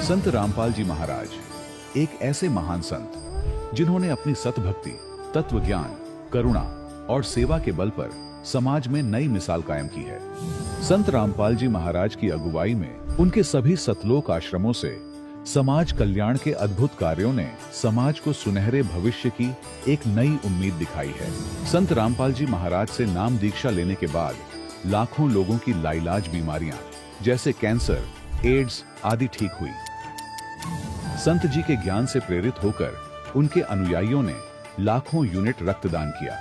संत रामपाल जी महाराज एक ऐसे महान संत जिन्होंने अपनी सतभक्ति, तत्व ज्ञान, करुणा और सेवा के बल पर समाज में नई मिसाल कायम की है। संत रामपाल जी महाराज की अगुवाई में उनके सभी सतलोक आश्रमों से समाज कल्याण के अद्भुत कार्यों ने समाज को सुनहरे भविष्य की एक नई उम्मीद दिखाई है। संत रामपाल जी महाराज से नाम दीक्षा लेने के बाद लाखों लोगों की लाइलाज बीमारियां जैसे कैंसर, एड्स आदि ठीक हुई। संत जी के ज्ञान से प्रेरित होकर उनके अनुयायियों ने लाखों यूनिट रक्तदान किया।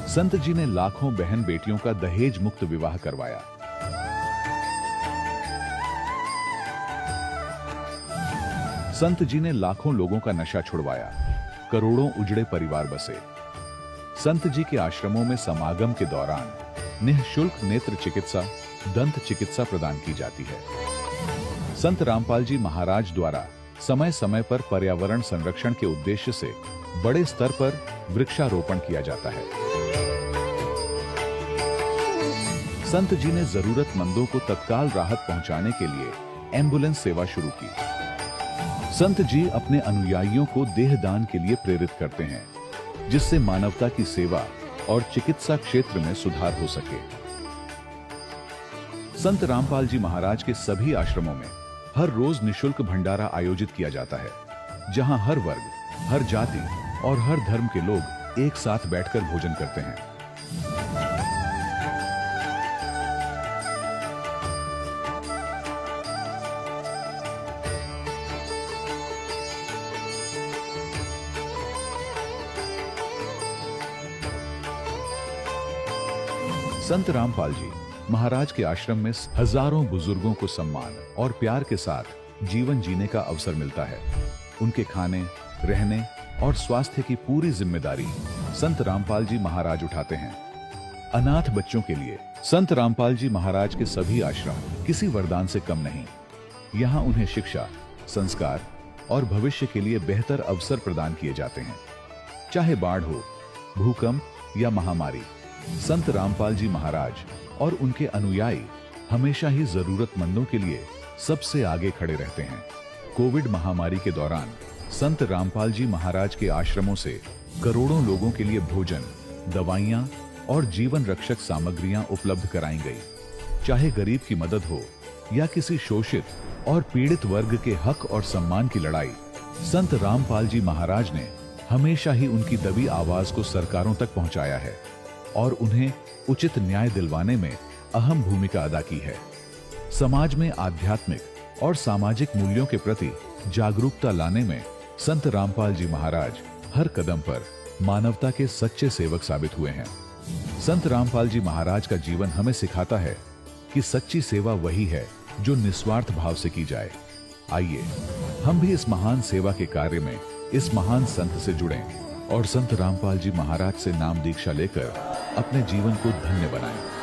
संत जी ने लाखों बहन बेटियों का दहेज मुक्त विवाह करवाया। संत जी ने लाखों लोगों का नशा छुड़वाया, करोड़ों उजड़े परिवार बसे। संत जी के आश्रमों में समागम के दौरान निःशुल्क नेत्र चिकित्सा, दंत चिकित्सा प्रदान की जाती है। संत रामपाल जी महाराज द्वारा समय समय पर पर्यावरण संरक्षण के उद्देश्य से बड़े स्तर पर वृक्षारोपण किया जाता है। संत जी ने जरूरतमंदों को तत्काल राहत पहुंचाने के लिए एम्बुलेंस सेवा शुरू की। संत जी अपने अनुयायियों को देहदान के लिए प्रेरित करते हैं, जिससे मानवता की सेवा और चिकित्सा क्षेत्र में सुधार हो सके। संत रामपाल जी महाराज के सभी आश्रमों में हर रोज निःशुल्क भंडारा आयोजित किया जाता है, जहां हर वर्ग, हर जाति और हर धर्म के लोग एक साथ बैठकर भोजन करते हैं। संत रामपाल जी महाराज के आश्रम में हजारों बुजुर्गों को सम्मान और प्यार के साथ जीवन जीने का अवसर मिलता है। उनके खाने, रहने और स्वास्थ्य की पूरी जिम्मेदारी संत रामपाल जी महाराज उठाते हैं। अनाथ बच्चों के लिए संत रामपाल जी महाराज के सभी आश्रम किसी वरदान से कम नहीं। यहाँ उन्हें शिक्षा, संस्कार और भविष्य के लिए बेहतर अवसर प्रदान किए जाते हैं। चाहे बाढ़ हो, भूकंप या महामारी, संत रामपाल जी महाराज और उनके अनुयायी हमेशा ही जरूरतमंदों के लिए सबसे आगे खड़े रहते हैं। कोविड महामारी के दौरान संत रामपाल जी महाराज के आश्रमों से करोड़ों लोगों के लिए भोजन, दवाइयां और जीवन रक्षक सामग्रियां उपलब्ध कराई गई। चाहे गरीब की मदद हो या किसी शोषित और पीड़ित वर्ग के हक और सम्मान की लड़ाई, संत रामपाल जी महाराज ने हमेशा ही उनकी दबी आवाज को सरकारों तक पहुंचाया है और उन्हें उचित न्याय दिलवाने में अहम भूमिका अदा की है। समाज में आध्यात्मिक और सामाजिक मूल्यों के प्रति जागरूकता लाने में संत रामपाल जी महाराज हर कदम पर मानवता के सच्चे सेवक साबित हुए हैं। संत रामपाल जी महाराज का जीवन हमें सिखाता है कि सच्ची सेवा वही है जो निस्वार्थ भाव से की जाए। आइए हम भी इस महान सेवा के कार्य में इस महान संत से जुड़ें और संत रामपाल जी महाराज से नाम दीक्षा लेकर अपने जीवन को धन्य बनाएं।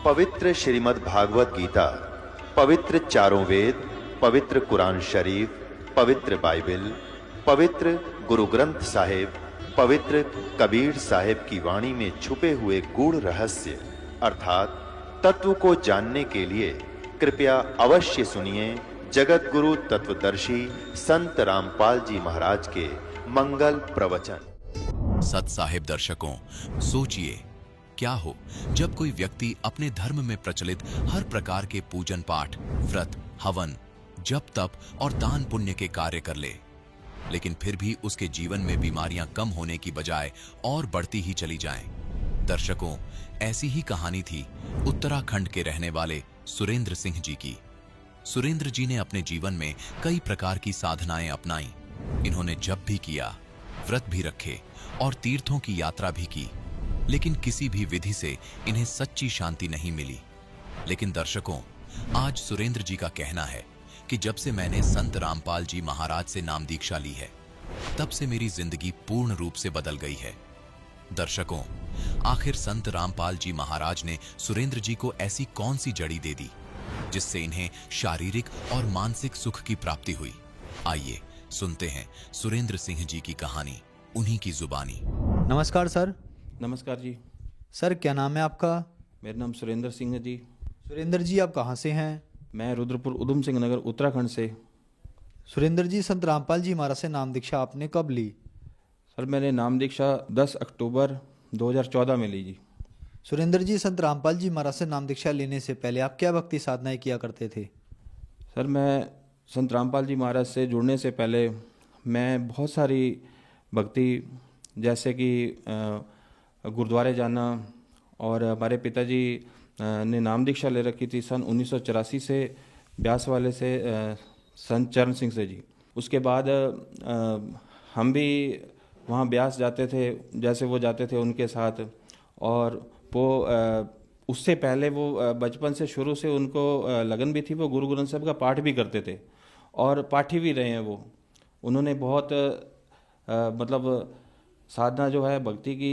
पवित्र श्रीमद् भागवत गीता, पवित्र चारों वेद, पवित्र कुरान शरीफ, पवित्र बाइबल, पवित्र गुरु ग्रंथ साहिब, पवित्र कबीर साहिब की वाणी में छुपे हुए गूढ़ रहस्य अर्थात तत्व को जानने के लिए कृपया अवश्य सुनिए जगत गुरु तत्वदर्शी संत रामपाल जी महाराज के मंगल प्रवचन। सत साहिब दर्शकों, सोचिए क्या हो जब कोई व्यक्ति अपने धर्म में प्रचलित हर प्रकार के पूजन पाठ, व्रत, हवन, जप तप और दान पुण्य के कार्य कर ले, लेकिन फिर भी उसके जीवन में बीमारियां कम होने की बजाय और बढ़ती ही चली जाएं। दर्शकों, ऐसी ही कहानी थी उत्तराखंड के रहने वाले सुरेंद्र सिंह जी की। सुरेंद्र जी ने अपने जीवन में कई प्रकार की साधनाएं अपनाई। इन्होंने जप भी किया, व्रत भी रखे और तीर्थों की यात्रा भी की, लेकिन किसी भी विधि से इन्हें सच्ची शांति नहीं मिली। लेकिन दर्शकों, आज सुरेंद्र जी का कहना है कि जब से मैंने संत रामपाल जी महाराज से नाम दीक्षा ली है, तब से मेरी जिंदगी पूर्ण रूप से बदल गई है। दर्शकों, आखिर संत रामपाल जी महाराज ने सुरेंद्र जी को ऐसी कौन सी जड़ी दे दी जिससे इन्हें शारीरिक और मानसिक सुख की प्राप्ति हुई? आइए सुनते हैं सुरेंद्र सिंह जी की कहानी, उन्हीं की जुबानी। नमस्कार सर। नमस्कार जी। सर, क्या नाम है आपका? मेरा नाम सुरेंद्र सिंह है जी। सुरेंद्र जी, आप कहाँ से हैं? मैं रुद्रपुर उधम सिंह नगर उत्तराखंड से। सुरेंद्र जी, संत रामपाल जी महाराज से नाम दीक्षा आपने कब ली? सर, मैंने नाम दीक्षा 10 अक्टूबर 2014 में ली जी। सुरेंद्र जी, संत रामपाल जी महाराज से नाम दीक्षा लेने से पहले आप क्या भक्ति साधनाएं किया करते थे? सर, मैं संत रामपाल जी महाराज से जुड़ने से पहले मैं बहुत सारी भक्ति, जैसे कि गुरुद्वारे जाना, और हमारे पिताजी ने नाम दीक्षा ले रखी थी सन 1984 से ब्यास वाले से संत चरण सिंह से जी। उसके बाद हम भी वहाँ ब्यास जाते थे, जैसे वो जाते थे उनके साथ। और वो उससे पहले वो बचपन से शुरू से उनको लगन भी थी, वो गुरु ग्रंथ साहब का पाठ भी करते थे और पाठी भी रहे हैं वो। उन्होंने बहुत मतलब साधना जो है भक्ति की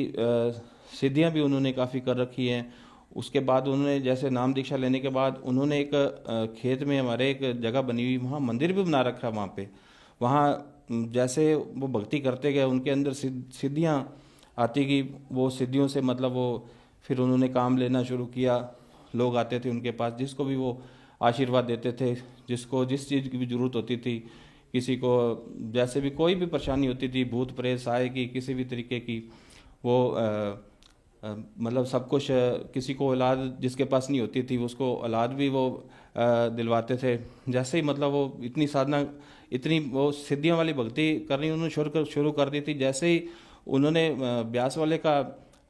सिद्धियां भी उन्होंने काफ़ी कर रखी हैं। उसके बाद उन्होंने जैसे नाम दीक्षा लेने के बाद उन्होंने एक खेत में हमारे एक जगह बनी हुई, वहाँ मंदिर भी बना रखा। वहाँ पे वहाँ जैसे वो भक्ति करते गए, उनके अंदर सिद्धियाँ आती गई। वो सिद्धियों से मतलब वो फिर उन्होंने काम लेना शुरू किया। लोग आते थे उनके पास, जिसको भी वो आशीर्वाद देते थे, जिसको जिस चीज़ की भी ज़रूरत होती थी, किसी को जैसे भी कोई भी परेशानी होती थी, भूत प्रेत सहाय की, किसी भी तरीके की, वो मतलब सब कुछ। किसी को औलाद जिसके पास नहीं होती थी, उसको औलाद भी वो दिलवाते थे। जैसे ही मतलब वो इतनी साधना, इतनी वो सिद्धियों वाली भक्ति करनी उन्होंने शुरू कर दी थी। जैसे ही उन्होंने ब्यास वाले का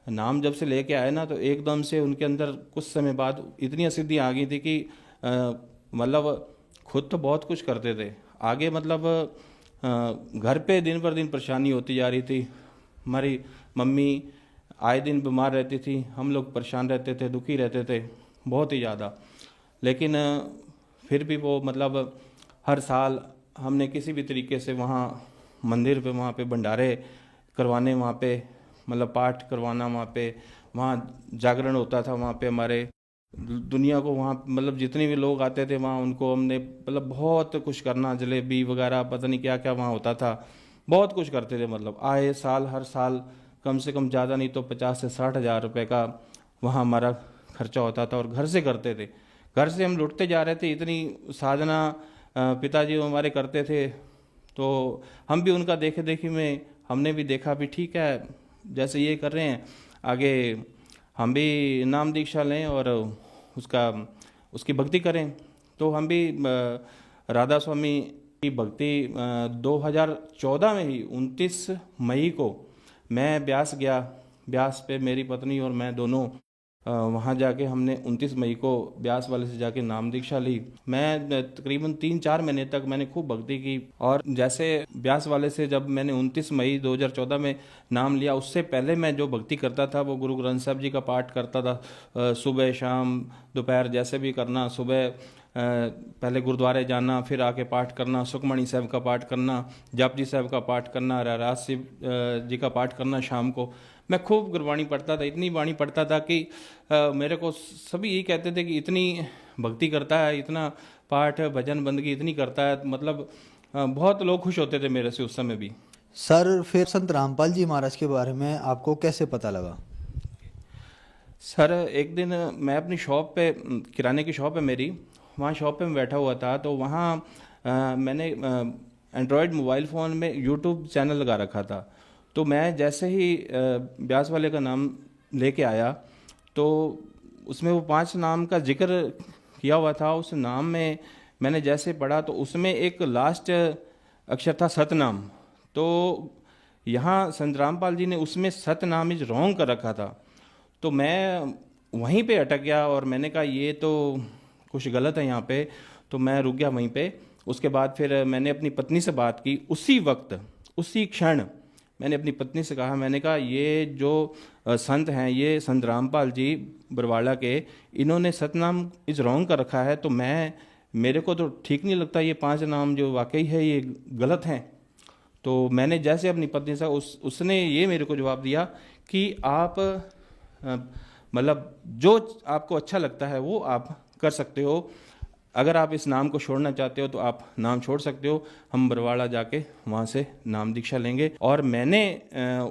नाम जब से लेके आए ना, तो एकदम से उनके अंदर कुछ समय बाद इतनी सिद्धियाँ आ गई थी कि मतलब खुद तो बहुत कुछ करते थे, आगे मतलब घर पे दिन पर दिन परेशानी होती जा रही थी। हमारी मम्मी आए दिन बीमार रहती थी, हम लोग परेशान रहते थे, दुखी रहते थे बहुत ही ज़्यादा। लेकिन फिर भी वो मतलब हर साल हमने किसी भी तरीके से वहाँ मंदिर पे, वहाँ पे भंडारे करवाने, वहाँ पे मतलब पाठ करवाना, वहाँ जागरण होता था। वहाँ पे हमारे दुनिया को, वहाँ मतलब जितने भी लोग आते थे वहाँ उनको हमने मतलब बहुत कुछ करना, जलेबी वगैरह पता नहीं क्या क्या वहाँ होता था, बहुत कुछ करते थे। मतलब आए साल, हर साल कम से कम ज़्यादा नहीं तो 50 से 60 हज़ार रुपये का वहाँ हमारा खर्चा होता था। और घर से करते थे, घर से हम लुटते जा रहे थे। इतनी साधना पिताजी हमारे करते थे, तो हम भी उनका देखे देखी में हमने भी देखा भी ठीक है, जैसे ये कर रहे हैं आगे हम भी नाम दीक्षा लें और उसकी भक्ति करें। तो हम भी राधा स्वामी की भक्ति 2014 में ही 29 मई को मैं ब्यास गया। ब्यास पे मेरी पत्नी और मैं दोनों वहाँ जाके हमने 29 मई को ब्यास वाले से जाके नाम दीक्षा ली। मैं तकरीबन 3-4 महीने तक मैंने खूब भक्ति की। और जैसे ब्यास वाले से जब मैंने 29 मई 2014 में नाम लिया, उससे पहले मैं जो भक्ति करता था वो गुरु ग्रंथ साहब जी का पाठ करता था। सुबह शाम दोपहर जैसे भी करना, सुबह पहले गुरुद्वारे जाना, फिर आके पाठ करना, सुखमणि साहब का पाठ करना, जपजी साहब का पाठ करना, रहराज शिव जी का पाठ करना। शाम को मैं खूब गुरबाणी पढ़ता था, इतनी बाणी पढ़ता था कि मेरे को सभी यही कहते थे कि इतनी भक्ति करता है, इतना पाठ भजन बंदगी इतनी करता है। मतलब बहुत लोग खुश होते थे मेरे से उस समय भी। सर, फिर संत रामपाल जी महाराज के बारे में आपको कैसे पता लगा? सर, एक दिन मैं अपनी शॉप पे, किराने की शॉप है मेरी, वहाँ शॉप पे मैं बैठा हुआ था। तो वहाँ मैंने एंड्रॉयड मोबाइल फ़ोन में यूट्यूब चैनल लगा रखा था। तो मैं जैसे ही ब्यास वाले का नाम लेके आया, तो उसमें वो 5 नाम का जिक्र किया हुआ था। उस नाम में मैंने जैसे पढ़ा तो उसमें एक लास्ट अक्षर था सतनाम। तो यहाँ संत रामपाल जी ने उसमें सतनाम इज रॉन्ग कर रखा था। तो मैं वहीं पे अटक गया और मैंने कहा ये तो कुछ गलत है यहाँ पे, तो मैं रुक गया वहीं पे। उसके बाद फिर मैंने अपनी पत्नी से बात की, उसी वक्त उसी क्षण मैंने अपनी पत्नी से कहा, मैंने कहा ये जो संत हैं, ये संत रामपाल जी बरवाड़ा के, इन्होंने सतनाम इज रॉन्ग कर रखा है, तो मेरे को तो ठीक नहीं लगता, ये 5 नाम जो वाकई है ये गलत हैं। तो मैंने जैसे अपनी पत्नी से उसने ये मेरे को जवाब दिया कि आप मतलब जो आपको अच्छा लगता है वो आप कर सकते हो, अगर आप इस नाम को छोड़ना चाहते हो तो आप नाम छोड़ सकते हो, हम बरवाड़ा जाके वहाँ से नाम दीक्षा लेंगे। और मैंने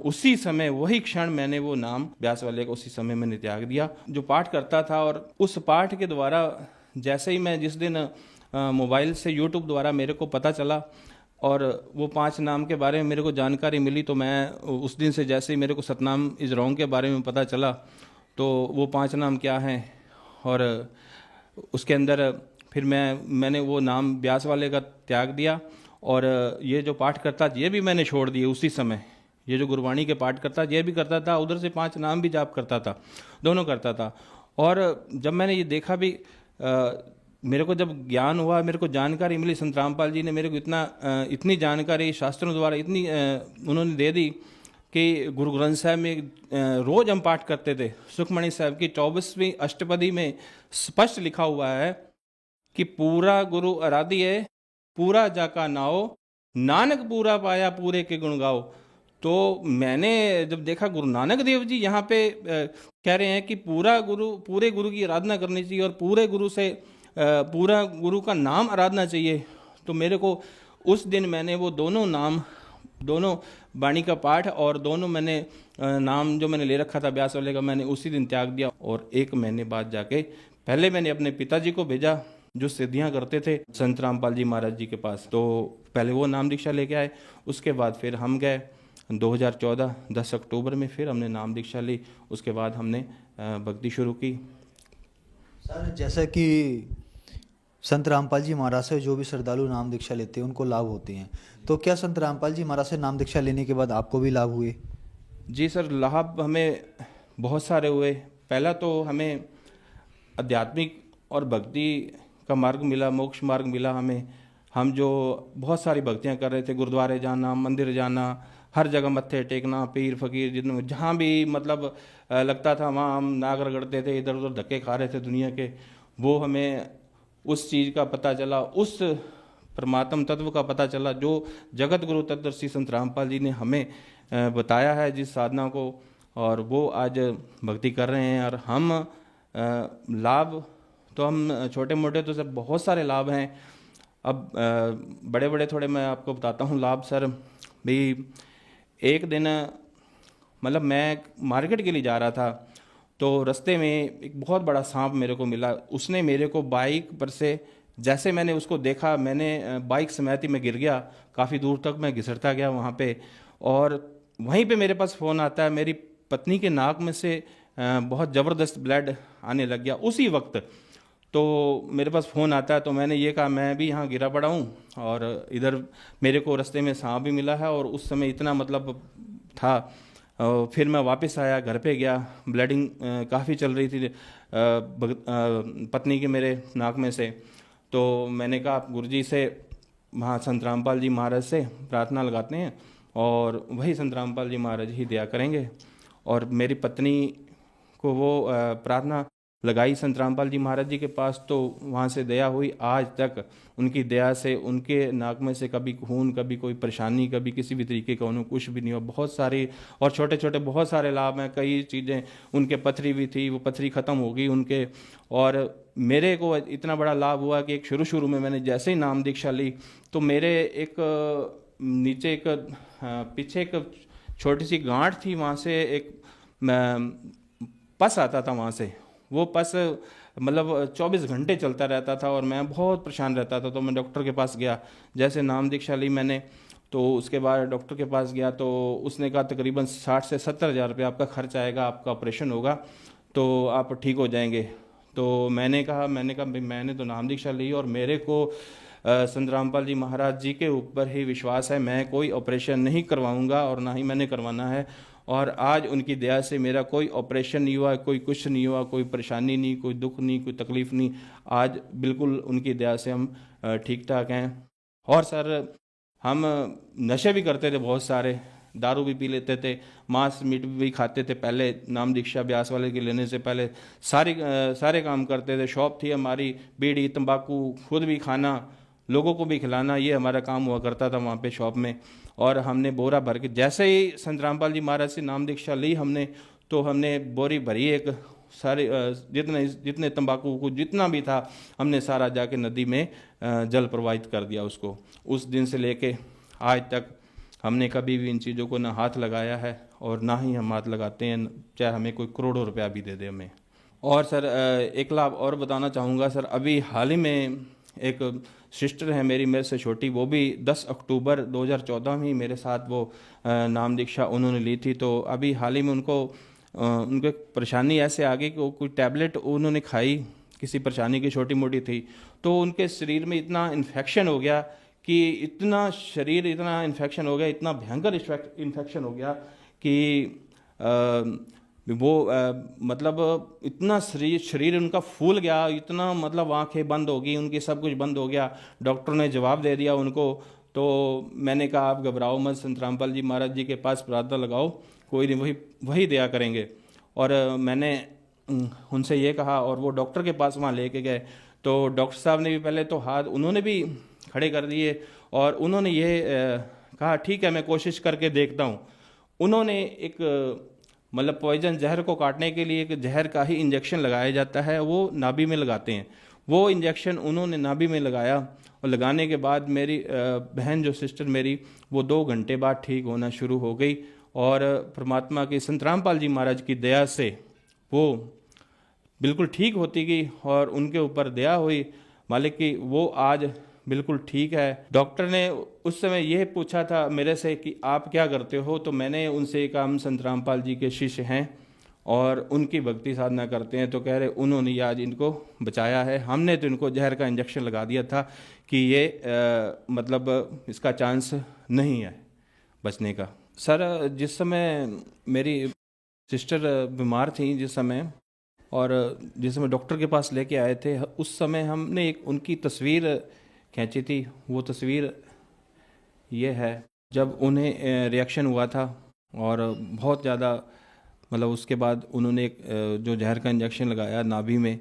उसी समय, वही क्षण मैंने वो नाम ब्यास वाले का उसी समय मैंने त्याग दिया। जो पाठ करता था, और उस पाठ के द्वारा जैसे ही मैं जिस दिन मोबाइल से यूट्यूब द्वारा मेरे को पता चला और वो 5 नाम के बारे में मेरे को जानकारी मिली, तो मैं उस दिन से जैसे ही मेरे को सतनाम इज रॉन्ग के बारे में पता चला, तो वो 5 नाम क्या हैं और उसके अंदर फिर मैंने वो नाम ब्यास वाले का त्याग दिया। और ये जो पाठ करता ये भी मैंने छोड़ दिए उसी समय। ये जो गुरबाणी के पाठ करता ये भी करता था, उधर से 5 नाम भी जाप करता था, दोनों करता था। और जब मैंने ये देखा भी, मेरे को जब ज्ञान हुआ, मेरे को जानकारी मिली, संत रामपाल जी ने मेरे को इतनी जानकारी शास्त्रों द्वारा इतनी उन्होंने दे दी कि गुरु ग्रंथ साहब में रोज हम पाठ करते थे। सुखमणि साहब की 24वीं अष्टपदी में स्पष्ट लिखा हुआ है कि पूरा गुरु आराध्य पूरा जाका नाओ, नानक पूरा पाया पूरे के गुण गाओ। तो मैंने जब देखा गुरु नानक देव जी यहाँ पे कह रहे हैं कि पूरे गुरु की आराधना करनी चाहिए और पूरे गुरु से पूरा गुरु का नाम आराधना चाहिए, तो मेरे को उस दिन मैंने वो दोनों वाणी का पाठ और दोनों मैंने नाम जो मैंने ले रखा था ब्यास वाले का, मैंने उसी दिन त्याग दिया। और 1 महीने बाद जाके पहले मैंने अपने पिताजी को भेजा जो सिद्धियां करते थे संत रामपाल जी महाराज जी के पास, तो पहले वो नाम दीक्षा लेके आए। उसके बाद फिर हम गए 2014 10 अक्टूबर में, फिर हमने नाम दीक्षा ली। उसके बाद हमने भक्ति शुरू की। सर, जैसे कि संत रामपाल जी महाराज से जो भी श्रद्धालु नाम दीक्षा लेते हैं उनको लाभ होते हैं, तो क्या संत रामपाल जी महाराज से नाम दीक्षा लेने के बाद आपको भी लाभ हुए? जी सर, लाभ हमें बहुत सारे हुए। पहला तो हमें आध्यात्मिक और भक्ति का मार्ग मिला, मोक्ष मार्ग मिला हमें। हम जो बहुत सारी भक्तियां कर रहे थे, गुरुद्वारे जाना, मंदिर जाना, हर जगह मत्थे टेकना, पीर फकीर जितने जहाँ भी मतलब लगता था वहाँ हम नाग रगड़ते थे, इधर उधर धक्के खा रहे थे दुनिया के। वो हमें उस चीज़ का पता चला, उस परमात्म तत्व का पता चला जो जगत गुरु तत्वदर्शी संत रामपाल जी ने हमें बताया है जिस साधना को, और वो आज भक्ति कर रहे हैं। और हम लाभ तो हम छोटे मोटे तो सर बहुत सारे लाभ हैं। अब बड़े बड़े थोड़े मैं आपको बताता हूँ लाभ सर। भी एक दिन मतलब मैं मार्केट के लिए जा रहा था, तो रास्ते में एक बहुत बड़ा सांप मेरे को मिला। उसने मेरे को बाइक पर से, जैसे मैंने उसको देखा, मैंने बाइक समेत ही मैं गिर गया। काफ़ी दूर तक मैं घिसटता गया वहाँ पे, और वहीं पे मेरे पास फ़ोन आता है। मेरी पत्नी के नाक में से बहुत ज़बरदस्त ब्लड आने लग गया उसी वक्त। तो मेरे पास फ़ोन आता है, तो मैंने ये कहा मैं भी यहाँ गिरा पड़ा हूँ, और इधर मेरे को रास्ते में सांप भी मिला है। और उस समय इतना मतलब था। फिर मैं वापस आया, घर पे गया, ब्लडिंग काफ़ी चल रही थी पत्नी के मेरे नाक में से। तो मैंने कहा गुरुजी से, वहाँ संत रामपाल जी महाराज से प्रार्थना लगाते हैं और वही संत रामपाल जी महाराज ही दया करेंगे। और मेरी पत्नी को वो प्रार्थना लगाई संत रामपाल जी महाराज जी के पास, तो वहाँ से दया हुई। आज तक उनकी दया से उनके नाक में से कभी खून, कभी कोई परेशानी, कभी किसी भी तरीके का उन्हें कुछ भी नहीं हुआ। बहुत सारी और छोटे छोटे बहुत सारे लाभ हैं। कई चीज़ें, उनके पथरी भी थी, वो पथरी ख़त्म हो गई उनके। और मेरे को इतना बड़ा लाभ हुआ कि एक शुरू में मैंने जैसे ही नाम दीक्षा ली, तो मेरे एक नीचे एक पीछे एक छोटी सी गांठ थी, वहाँ से एक पस आता था वहाँ से। वो पस मतलब 24 घंटे चलता रहता था और मैं बहुत परेशान रहता था। तो मैं डॉक्टर के पास गया, जैसे नाम दीक्षा ली मैंने, तो उसके बाद डॉक्टर के पास गया, तो उसने कहा तकरीबन 60 से 70 हज़ार रुपये आपका खर्च आएगा, आपका ऑपरेशन होगा, तो आप ठीक हो जाएंगे। तो मैंने कहा भाई मैंने तो नाम दीक्षा ली और मेरे को संत रामपाल जी महाराज जी के ऊपर ही विश्वास है। मैं कोई ऑपरेशन नहीं करवाऊंगा और ना ही मैंने करवाना है। और आज उनकी दया से मेरा कोई ऑपरेशन नहीं हुआ, कोई कुछ नहीं हुआ, कोई परेशानी नहीं, कोई दुख नहीं, कोई तकलीफ नहीं। आज बिल्कुल उनकी दया से हम ठीक ठाक हैं। और सर हम नशे भी करते थे बहुत सारे, दारू भी पी लेते थे, मांस मीट भी खाते थे। पहले नाम दीक्षा ब्यास वाले के लेने से पहले सारे काम करते थे। शॉप थी हमारी, बीड़ी तंबाकू खुद भी खाना, लोगों को भी खिलाना, ये हमारा काम हुआ करता था वहाँ पे शॉप में। और हमने बोरा भर के, जैसे ही संत रामपाल जी महाराज से नाम दीक्षा ली हमने, तो हमने बोरी भरी एक सारे जितने तंबाकू को जितना भी था हमने सारा जाके नदी में जल प्रवाहित कर दिया उसको। उस दिन से लेके आज तक हमने कभी भी इन चीज़ों को ना हाथ लगाया है और ना ही हम हाथ लगाते हैं, चाहे हमें कोई करोड़ों रुपया भी दे दे हमें। और सर एक लाभ और बताना चाहूँगा सर, अभी हाल ही में एक सिस्टर है मेरी, मेरे से छोटी, वो भी 10 अक्टूबर 2014 में ही मेरे साथ वो नाम दीक्षा उन्होंने ली थी। तो अभी हाल ही में उनको परेशानी ऐसे आ गई कि वो कोई टैबलेट उन्होंने खाई, किसी परेशानी की छोटी मोटी थी, तो उनके शरीर में इतना इन्फेक्शन हो गया कि इतना इन्फेक्शन हो गया, इतना भयंकर इन्फेक्शन हो गया कि मतलब इतना शरीर उनका फूल गया, इतना मतलब आंखें बंद हो गई उनकी, सब कुछ बंद हो गया। डॉक्टर ने जवाब दे दिया उनको। तो मैंने कहा आप घबराओ मत, संत रामपाल जी महाराज जी के पास प्रार्थना लगाओ, कोई नहीं, वही दया करेंगे। और मैंने उनसे ये कहा और वो डॉक्टर के पास वहाँ लेके गए। तो डॉक्टर साहब ने भी पहले तो हाथ उन्होंने भी खड़े कर दिए और उन्होंने ये कहा ठीक है मैं कोशिश करके देखता हूँ। उन्होंने एक मतलब पॉइजन जहर को काटने के लिए एक जहर का ही इंजेक्शन लगाया जाता है, वो नाभि में लगाते हैं। वो इंजेक्शन उन्होंने नाभि में लगाया और लगाने के बाद मेरी बहन जो सिस्टर मेरी, वो 2 घंटे बाद ठीक होना शुरू हो गई। और परमात्मा की संत रामपाल जी महाराज की दया से वो बिल्कुल ठीक होती गई और उनके ऊपर दया हुई मालिक की, वो आज बिल्कुल ठीक है। डॉक्टर ने उस समय यह पूछा था मेरे से कि आप क्या करते हो, तो मैंने उनसे कहा हम संत रामपाल जी के शिष्य हैं और उनकी भक्ति साधना करते हैं। तो कह रहे उन्होंने आज इनको बचाया है, हमने तो इनको जहर का इंजेक्शन लगा दिया था कि ये मतलब इसका चांस नहीं है बचने का। सर जिस समय मेरी सिस्टर बीमार थी जिस समय, और जिस समय डॉक्टर के पास लेके आए थे, उस समय हमने एक उनकी तस्वीर खींची थी। वो तस्वीर ये है जब उन्हें रिएक्शन हुआ था और बहुत ज़्यादा मतलब उसके बाद उन्होंने एक जो जहर का इंजेक्शन लगाया नाभि में,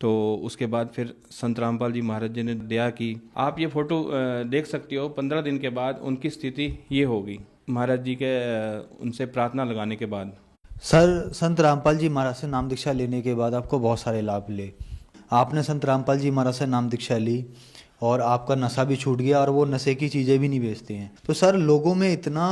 तो उसके बाद फिर संत रामपाल जी महाराज जी ने दया की। आप ये फ़ोटो देख सकते हो। 15 दिन के बाद उनकी स्थिति ये होगी महाराज जी के उनसे प्रार्थना लगाने के बाद। सर संत रामपाल जी महाराज से नाम दीक्षा लेने के बाद आपको बहुत सारे लाभ मिले। आपने संत रामपाल जी महाराज से नाम दीक्षा ली और आपका नशा भी छूट गया और वो नशे की चीज़ें भी नहीं बेचते हैं। तो सर लोगों में इतना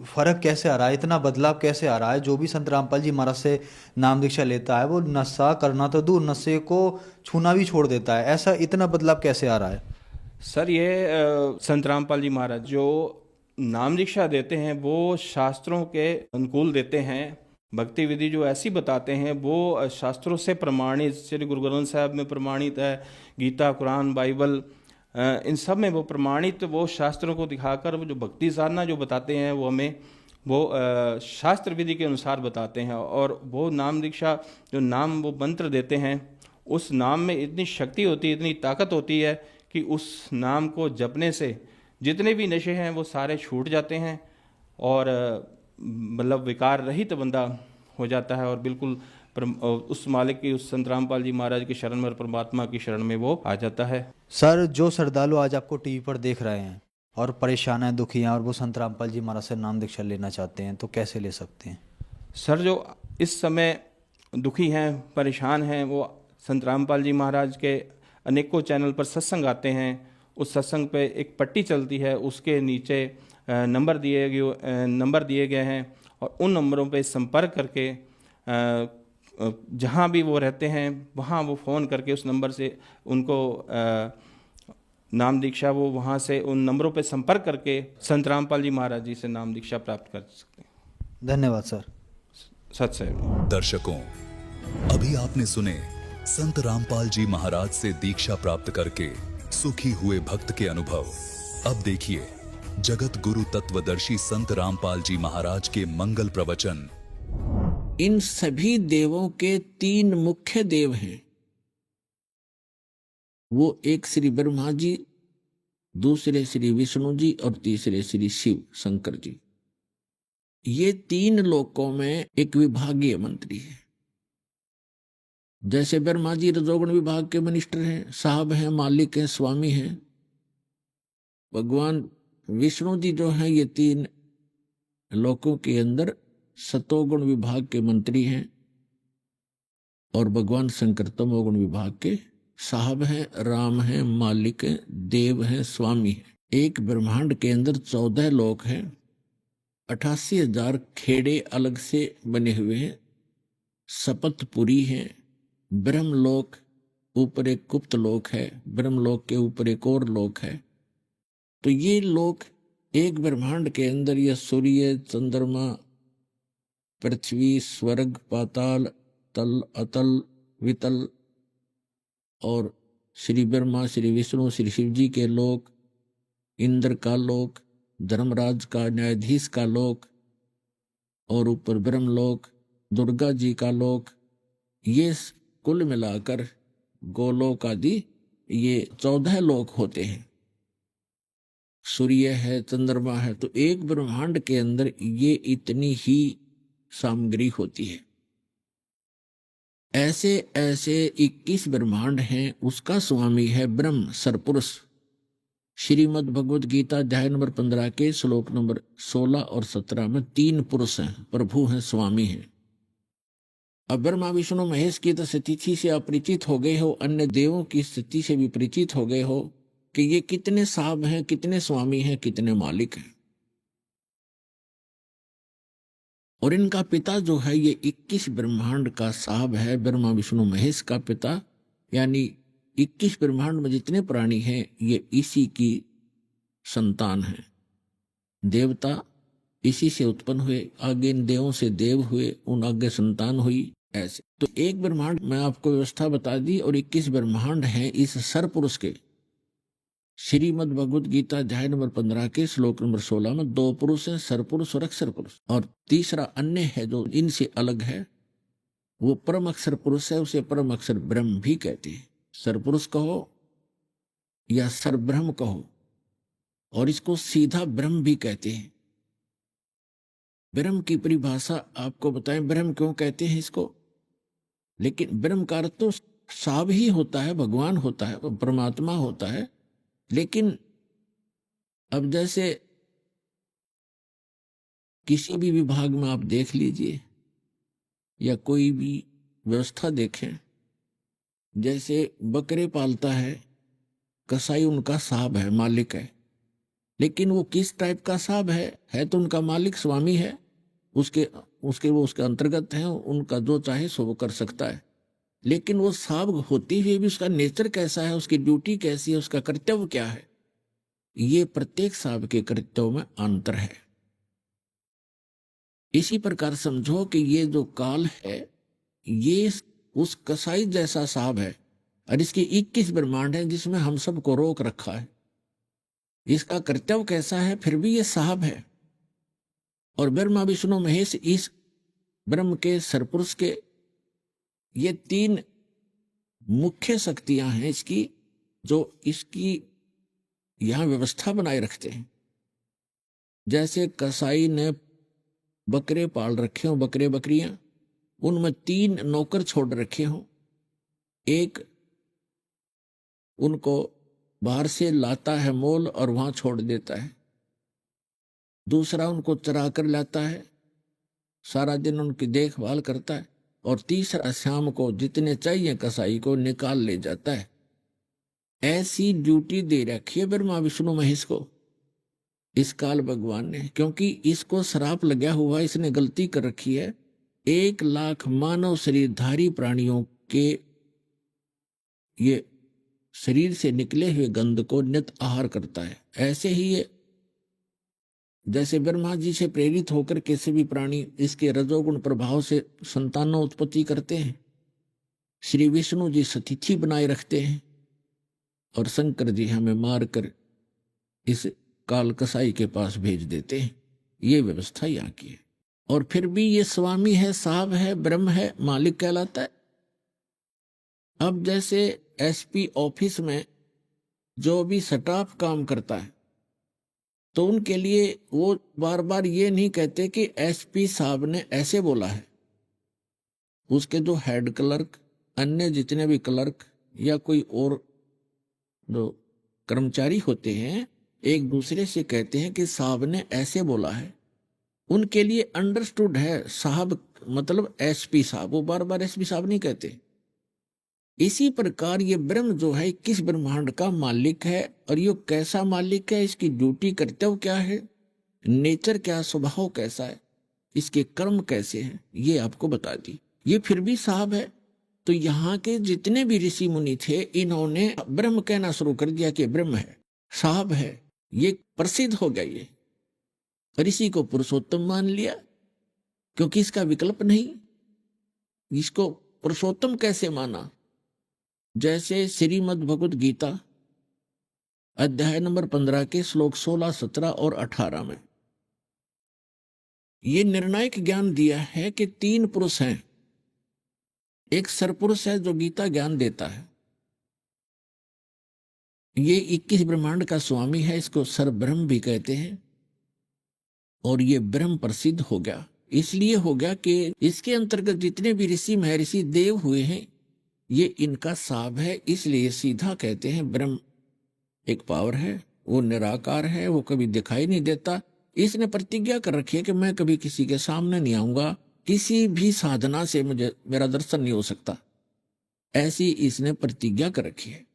फ़र्क कैसे आ रहा है, इतना बदलाव कैसे आ रहा है? जो भी संत रामपाल जी महाराज से नाम दीक्षा लेता है वो नशा करना तो दूर, नशे को छूना भी छोड़ देता है। ऐसा इतना बदलाव कैसे आ रहा है? सर ये संत रामपाल जी महाराज जो नाम दीक्षा देते हैं वो शास्त्रों के अनुकूल देते हैं। भक्ति विधि जो ऐसी बताते हैं वो शास्त्रों से प्रमाणित, श्री गुरु ग्रंथ साहब में प्रमाणित है, गीता, कुरान, बाइबल, इन सब में वो प्रमाणित, वो शास्त्रों को दिखाकर वो जो भक्ति साधना जो बताते हैं वो हमें वो शास्त्र विधि के अनुसार बताते हैं। और वो नाम दीक्षा जो नाम वो मंत्र देते हैं, उस नाम में इतनी शक्ति होती है, इतनी ताकत होती है कि उस नाम को जपने से जितने भी नशे हैं वो सारे छूट जाते हैं और मतलब विकार रहित बंदा हो जाता है और बिल्कुल उस मालिक की, उस संत रामपाल जी महाराज की शरण में और परमात्मा की शरण में वो आ जाता है। सर जो श्रद्धालु आज आपको टीवी पर देख रहे हैं और परेशान हैं, दुखी हैं और वो संत रामपाल जी महाराज से नाम दीक्षा लेना चाहते हैं, तो कैसे ले सकते हैं? सर जो इस समय दुखी हैं, परेशान हैं, वो संत रामपाल जी महाराज के अनेकों चैनल पर सत्संग आते हैं। उस सत्संग पे एक पट्टी चलती है, उसके नीचे नंबर दिए गए हैं और उन नंबरों पे संपर्क करके जहाँ भी वो रहते हैं वहाँ वो फ़ोन करके उस नंबर से उनको नाम दीक्षा वो वहाँ से उन नंबरों पे संपर्क करके संत रामपाल जी महाराज जी से नाम दीक्षा प्राप्त कर सकते हैं। धन्यवाद सर। सत्संग दर्शकों, अभी आपने सुने संत रामपाल जी महाराज से दीक्षा प्राप्त करके सुखी हुए भक्त के अनुभव। अब देखिए जगत गुरु तत्वदर्शी संत रामपाल जी महाराज के मंगल प्रवचन। इन सभी देवों के तीन मुख्य देव हैं। वो एक श्री ब्रह्मा जी, दूसरे श्री विष्णु जी और तीसरे श्री शिव शंकर जी। ये तीन लोकों में एक विभागीय मंत्री है। जैसे ब्रह्मा जी रजोगुण विभाग के मिनिस्टर हैं, साहब हैं, मालिक हैं, स्वामी हैं। भगवान विष्णु जी जो हैं ये तीन लोकों के अंदर सतोगुण विभाग के मंत्री हैं और भगवान शंकर तमोगुण विभाग के साहब हैं, राम हैं, मालिक हैं, देव हैं, स्वामी हैं। एक ब्रह्मांड के अंदर 14 लोक हैं, 88,000 खेड़े अलग से बने हुए हैं, सपतपुरी हैं, ब्रह्मलोक, ऊपर एक गुप्त लोक है, ब्रह्मलोक के ऊपर एक और लोक है। तो ये लोक एक ब्रह्मांड के अंदर ये सूर्य, चंद्रमा, पृथ्वी, स्वर्ग, पाताल, तल, अतल, वितल और श्री ब्रह्मा, श्री विष्णु, श्री शिव जी के लोक, इंद्र का लोक, धर्मराज का, न्यायाधीश का लोक और ऊपर ब्रह्मलोक, दुर्गा जी का लोक, ये कुल मिलाकर गोलोक आदि ये 14 लोक होते हैं। सूर्य है, चंद्रमा है, तो एक ब्रह्मांड के अंदर ये इतनी ही सामग्री होती है। ऐसे ऐसे 21 ब्रह्मांड हैं। उसका स्वामी है ब्रह्म सरपुरुष। श्रीमद् भगवद गीता अध्याय नंबर 15 के श्लोक नंबर 16 और 17 में 3 पुरुष हैं, प्रभु हैं, स्वामी हैं। अब ब्रह्मा विष्णु महेश की तो स्थिति से अपरिचित हो गए हो, अन्य देवों की स्थिति से भी परिचित हो गए हो कि ये कितने साहब हैं, कितने स्वामी हैं, कितने मालिक हैं। और इनका पिता जो है ये 21 ब्रह्मांड का साहब है, ब्रह्मा विष्णु महेश का पिता। यानी 21 ब्रह्मांड में जितने प्राणी हैं ये इसी की संतान हैं। देवता इसी से उत्पन्न हुए, आगे इन देवों से देव हुए, उन आगे संतान हुई। ऐसे तो एक ब्रह्मांड में आपको व्यवस्था बता दी और 21 ब्रह्मांड हैं इस सरपुरुष के। श्रीमद् भगवद गीता अध्याय नंबर 15 के श्लोक नंबर 16 में 2 पुरुष हैं, सरपुरुष और अक्षर पुरुष, और तीसरा अन्य है जो इनसे अलग है, वो परम अक्षर पुरुष है। उसे परम अक्षर ब्रह्म भी कहते हैं। सरपुरुष कहो या सरब्रह्म कहो, और इसको सीधा ब्रह्म भी कहते हैं। ब्रह्म की परिभाषा आपको बताएं, ब्रह्म क्यों कहते हैं इसको। लेकिन ब्रह्म का अर्थ तो साब ही होता है, भगवान होता है, परमात्मा होता है। लेकिन अब जैसे किसी भी विभाग में आप देख लीजिए या कोई भी व्यवस्था देखें, जैसे बकरे पालता है कसाई, उनका साहब है, मालिक है। लेकिन वो किस टाइप का साहब है तो उनका मालिक स्वामी है, उसके अंतर्गत हैं, उनका जो चाहे सो वो कर सकता है। लेकिन वो साहब होते हुए भी उसका नेचर कैसा है, उसकी ड्यूटी कैसी है, उसका कर्तव्य क्या है, ये प्रत्येक साहब के कर्तव्य में अंतर है। इसी प्रकार समझो कि ये जो काल है ये उस कसाई जैसा साहब है और इसके 21 ब्रह्मांड हैं जिसमें हम सबको रोक रखा है। इसका कर्तव्य कैसा है, फिर भी ये साहब है। और ब्रह्मा विष्णु महेश इस ब्रह्म के सरपुरुष के ये 3 मुख्य शक्तियां हैं इसकी, जो इसकी यहां व्यवस्था बनाए रखते हैं। जैसे कसाई ने बकरे पाल रखे हों, बकरे बकरियां, उनमें 3 नौकर छोड़ रखे हों। एक उनको बाहर से लाता है मोल और वहां छोड़ देता है, दूसरा उनको चरा कर लाता है, सारा दिन उनकी देखभाल करता है, और तीसरा शाम को जितने चाहिए कसाई को निकाल ले जाता है। ऐसी ड्यूटी दे रखी है ब्रह्मा विष्णु महेश को इस काल भगवान ने, क्योंकि इसको श्राप लगा हुआ, इसने गलती कर रखी है। 1 लाख मानव शरीरधारी प्राणियों के ये शरीर से निकले हुए गंध को नित आहार करता है। ऐसे ही ये जैसे ब्रह्मा जी से प्रेरित होकर किसी भी प्राणी इसके रजोगुण प्रभाव से संतानों उत्पत्ति करते हैं, श्री विष्णु जी सतिथि बनाए रखते हैं, और शंकर जी हमें मारकर इस काल कसाई के पास भेज देते हैं। ये व्यवस्था यहाँ की है। और फिर भी ये स्वामी है, साहब है, ब्रह्म है, मालिक कहलाता है। अब जैसे एसपी ऑफिस में जो भी स्टाफ काम करता है तो उनके लिए वो बार बार ये नहीं कहते कि एसपी साहब ने ऐसे बोला है। उसके जो हेड क्लर्क, अन्य जितने भी क्लर्क या कोई और जो कर्मचारी होते हैं एक दूसरे से कहते हैं कि साहब ने ऐसे बोला है। उनके लिए अंडरस्टूड है साहब मतलब एसपी साहब, वो बार बार एसपी साहब नहीं कहते। इसी प्रकार ये ब्रह्म जो है 21 ब्रह्मांड का मालिक है। और ये कैसा मालिक है, इसकी ड्यूटी कर्तव्य क्या है, नेचर क्या, स्वभाव कैसा है, इसके कर्म कैसे हैं, ये आपको बता दी। ये फिर भी साहब है। तो यहाँ के जितने भी ऋषि मुनि थे इन्होंने ब्रह्म कहना शुरू कर दिया कि ब्रह्म है, साहब है, ये प्रसिद्ध हो गया। ये ऋषि को पुरुषोत्तम मान लिया क्योंकि इसका विकल्प नहीं। इसको पुरुषोत्तम कैसे माना? जैसे श्रीमद् भगवत गीता अध्याय नंबर 15 के श्लोक 16, 17 और 18 में ये निर्णायक ज्ञान दिया है कि 3 पुरुष हैं। एक सरपुरुष है जो गीता ज्ञान देता है, ये 21 ब्रह्मांड का स्वामी है, इसको सर ब्रह्म भी कहते हैं। और ये ब्रह्म प्रसिद्ध हो गया, इसलिए हो गया कि इसके अंतर्गत जितने भी ऋषि महर्षि देव हुए हैं ये इनका साहब है। इसलिए सीधा कहते हैं ब्रह्म एक पावर है, वो निराकार है, वो कभी दिखाई नहीं देता। इसने प्रतिज्ञा कर रखी है कि मैं कभी किसी के सामने नहीं आऊंगा, किसी भी साधना से मुझे मेरा दर्शन नहीं हो सकता, ऐसी इसने प्रतिज्ञा कर रखी है।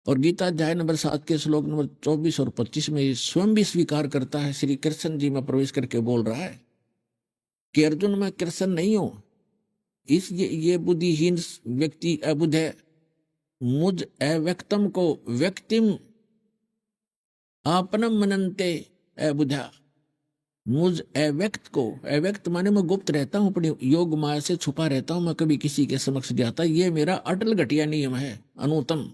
और गीता अध्याय नंबर 7 के श्लोक नंबर 24 और 25 में स्वयं भी स्वीकार करता है, श्री कृष्ण जी में प्रवेश करके बोल रहा है कि अर्जुन मैं कृष्ण नहीं हूं। इस ये बुद्धिहीन व्यक्ति अबुध है, मुझ अव्यक्तम को व्यक्तिम आपनम मनन्ते अबुधा। मुझ अव्यक्त को, अव्यक्त माने मैं गुप्त रहता हूं, अपनी योग माया से छुपा रहता हूं, मैं कभी किसी के समक्ष नहीं आता। ये मेरा अटल घटिया नियम है, अनुतम।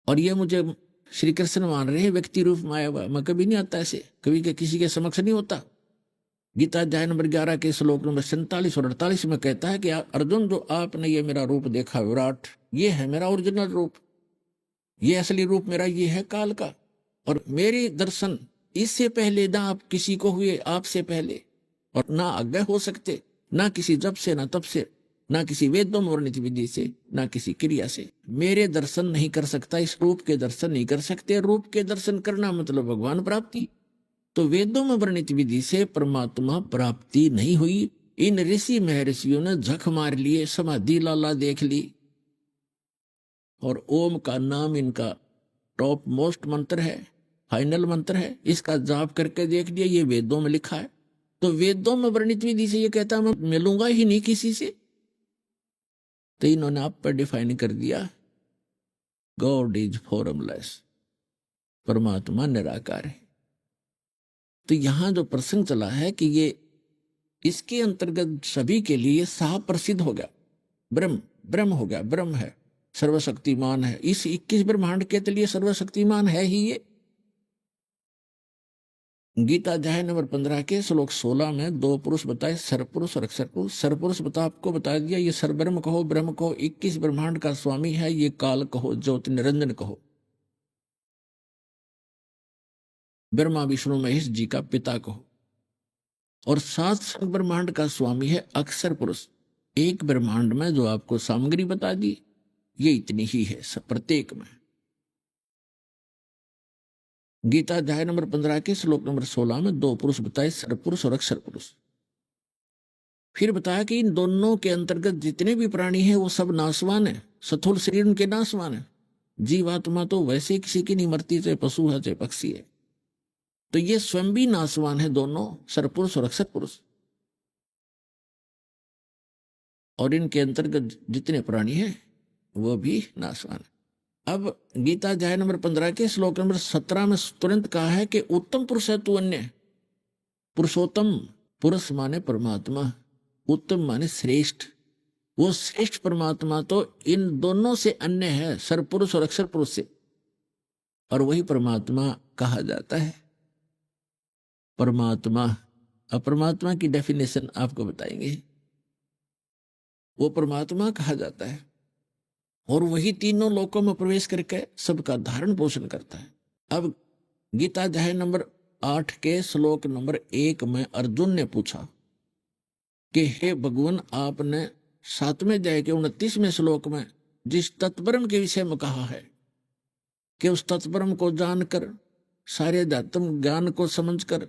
और ये मुझे श्री कृष्ण मान रहे हैं व्यक्ति रूप माया हुआ, मैं कभी नहीं आता ऐसे, कभी के किसी के समक्ष नहीं होता। गीता अध्याय नंबर 11 के श्लोक नंबर 47 और 48 में कहता है कि अर्जुन जो आपने ये मेरा रूप देखा विराट, ये है मेरा ओरिजिनल रूप, ये असली रूप मेरा ये है काल का। और मेरे दर्शन इससे पहले ना आप किसी को हुए, आपसे पहले, और ना आगे हो सकते, ना किसी जब से ना तब से, ना किसी वेदों में वर्णित विधि से, ना किसी क्रिया से। मेरे दर्शन नहीं कर सकता, इस रूप के दर्शन नहीं कर सकते। रूप के दर्शन करना मतलब भगवान प्राप्ति। तो वेदों में वर्णित विधि से परमात्मा प्राप्ति नहीं हुई। इन ऋषि महर्षियों ने झक मार लिए, समाधि लाला देख ली, और ओम का नाम इनका टॉप मोस्ट मंत्र है, फाइनल मंत्र है, इसका जाप करके देख लिया, ये वेदों में लिखा है। तो वेदों में वर्णित विधि से ये कहता मैं मिलूंगा ही नहीं किसी से। तो इन्होंने आप पर डिफाइन कर दिया गॉड इज फॉर्मलेस, परमात्मा निराकार है। तो यहां जो प्रसंग चला है कि ये इसके अंतर्गत सभी के लिए साहब प्रसिद्ध हो गया, ब्रह्म ब्रह्म हो गया, ब्रह्म है, सर्वशक्तिमान है। इस 21 ब्रह्मांड के लिए सर्वशक्तिमान है ही ये। गीता अध्याय नंबर 15 के श्लोक 16 में 2 पुरुष बताए, सरपुरुष और अक्षरपुरुष। सरपुरुष आपको बता दिया, ये सरब्रह्म कहो, ब्रह्म कहो, 21 ब्रह्मांड का स्वामी है, ये काल कहो, ज्योति निरंजन कहो, ब्रह्मा विष्णु महेश जी का पिता कहो। और 7 ब्रह्मांड का स्वामी है अक्षर पुरुष। एक ब्रह्मांड में जो आपको सामग्री बता दी ये इतनी ही है प्रत्येक में। गीता अध्याय नंबर 15 के श्लोक नंबर 16 में 2 पुरुष बताए, सरपुरुष और अक्षर पुरुष। फिर बताया कि इन दोनों के अंतर्गत जितने भी प्राणी हैं वो सब नाशवान है, स्थूल शरीर उनके नाशवान है। जीवात्मा तो वैसे किसी की नहीं मरती, चाहे पशु है चाहे पक्षी है। तो ये स्वयं भी नाशवान है, दोनों सरपुरुष और अक्षर पुरुष। और इनके अंतर्गत जितने प्राणी हैं वो भी नाशवान है। अब गीता अध्याय नंबर 15 के श्लोक नंबर 17 में तुरंत कहा है कि उत्तम पुरुष है तू अन्य। पुरुषोत्तम, पुरुष माने परमात्मा, उत्तम माने श्रेष्ठ। वो श्रेष्ठ परमात्मा तो इन दोनों से अन्य है, सरपुरुष और अक्षर पुरुष से, और वही परमात्मा कहा जाता है। परमात्मा, अब परमात्मा की डेफिनेशन आपको बताएंगे। वो परमात्मा कहा जाता है और वही तीनों लोकों में प्रवेश करके सबका धारण पोषण करता है। अब गीता अध्याय नंबर 8 के श्लोक नंबर 1 में अर्जुन ने पूछा कि हे भगवान, आपने 7वें अध्याय के 29वें श्लोक में जिस तत्परम के विषय में कहा है कि उस तत्परम को जानकर, सारे अध्यात्म ज्ञान को समझकर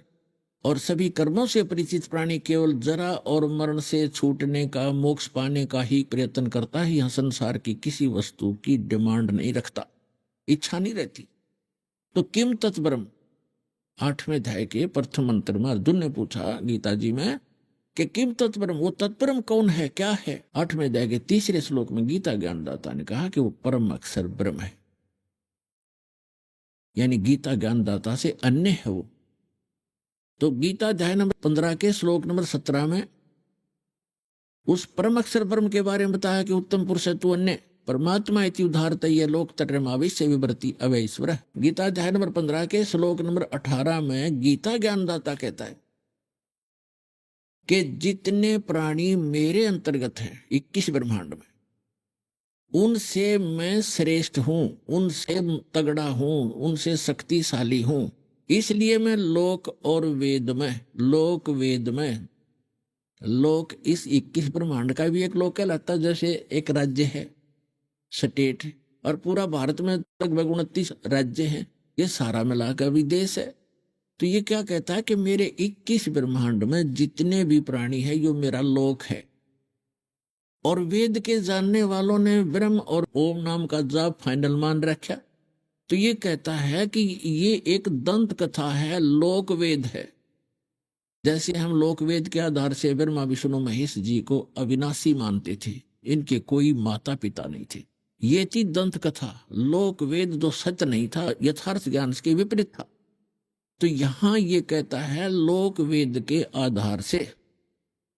और सभी कर्मों से परिचित प्राणी केवल जरा और मरण से छूटने का, मोक्ष पाने का ही प्रयत्न करता है। यह संसार की किसी वस्तु की डिमांड नहीं रखता, इच्छा नहीं रहती। तो किम तत्परम, 8वें अध्याय के प्रथम मंत्र में अर्जुन ने पूछा गीता जी में कि किम तत्परम, वो तत्परम कौन है, क्या है। 8वें अध्याय के 3रे श्लोक में गीता ज्ञानदाता ने कहा कि वो परम अक्षर ब्रह्म है, यानी गीता ज्ञानदाता से अन्य है वो। तो गीता अध्याय नंबर 15 के श्लोक नंबर 17 में उस परम अक्षर ब्रह्म के बारे में बताया कि उत्तम पुरुष तु अन्य परमात्मा इति उदाहरत ये लोक तटमाविश्य विवृति अवैश्वर। गीता अध्याय नंबर 15 के श्लोक नंबर 18 में गीता ज्ञानदाता कहता है कि जितने प्राणी मेरे अंतर्गत हैं 21 ब्रह्मांड में, उनसे मैं श्रेष्ठ हूं, उनसे तगड़ा हूं, उनसे शक्तिशाली हूं। इसलिए मैं लोक और वेद में, लोक वेद में, लोक इस 21 ब्रह्मांड का भी एक लोक कहलाता है, जैसे एक राज्य है, स्टेट, और पूरा भारत में लगभग 29 राज्य हैं, ये सारा मिलाकर भी देश है। तो ये क्या कहता है कि मेरे 21 ब्रह्मांड में जितने भी प्राणी है यो मेरा लोक है। और वेद के जानने वालों ने ब्रह्म और ओम नाम का जाप फाइनल मान रखा। तो ये कहता है कि ये एक दंत कथा है, लोक वेद है। जैसे हम लोक वेद के आधार से ब्रह्मा विष्णु महेश जी को अविनाशी मानते थे, इनके कोई माता पिता नहीं थे, ये थी दंत कथा। लोक वेद जो सत्य नहीं था, यथार्थ ज्ञान के विपरीत था। तो यहां ये कहता है लोक वेद के आधार से,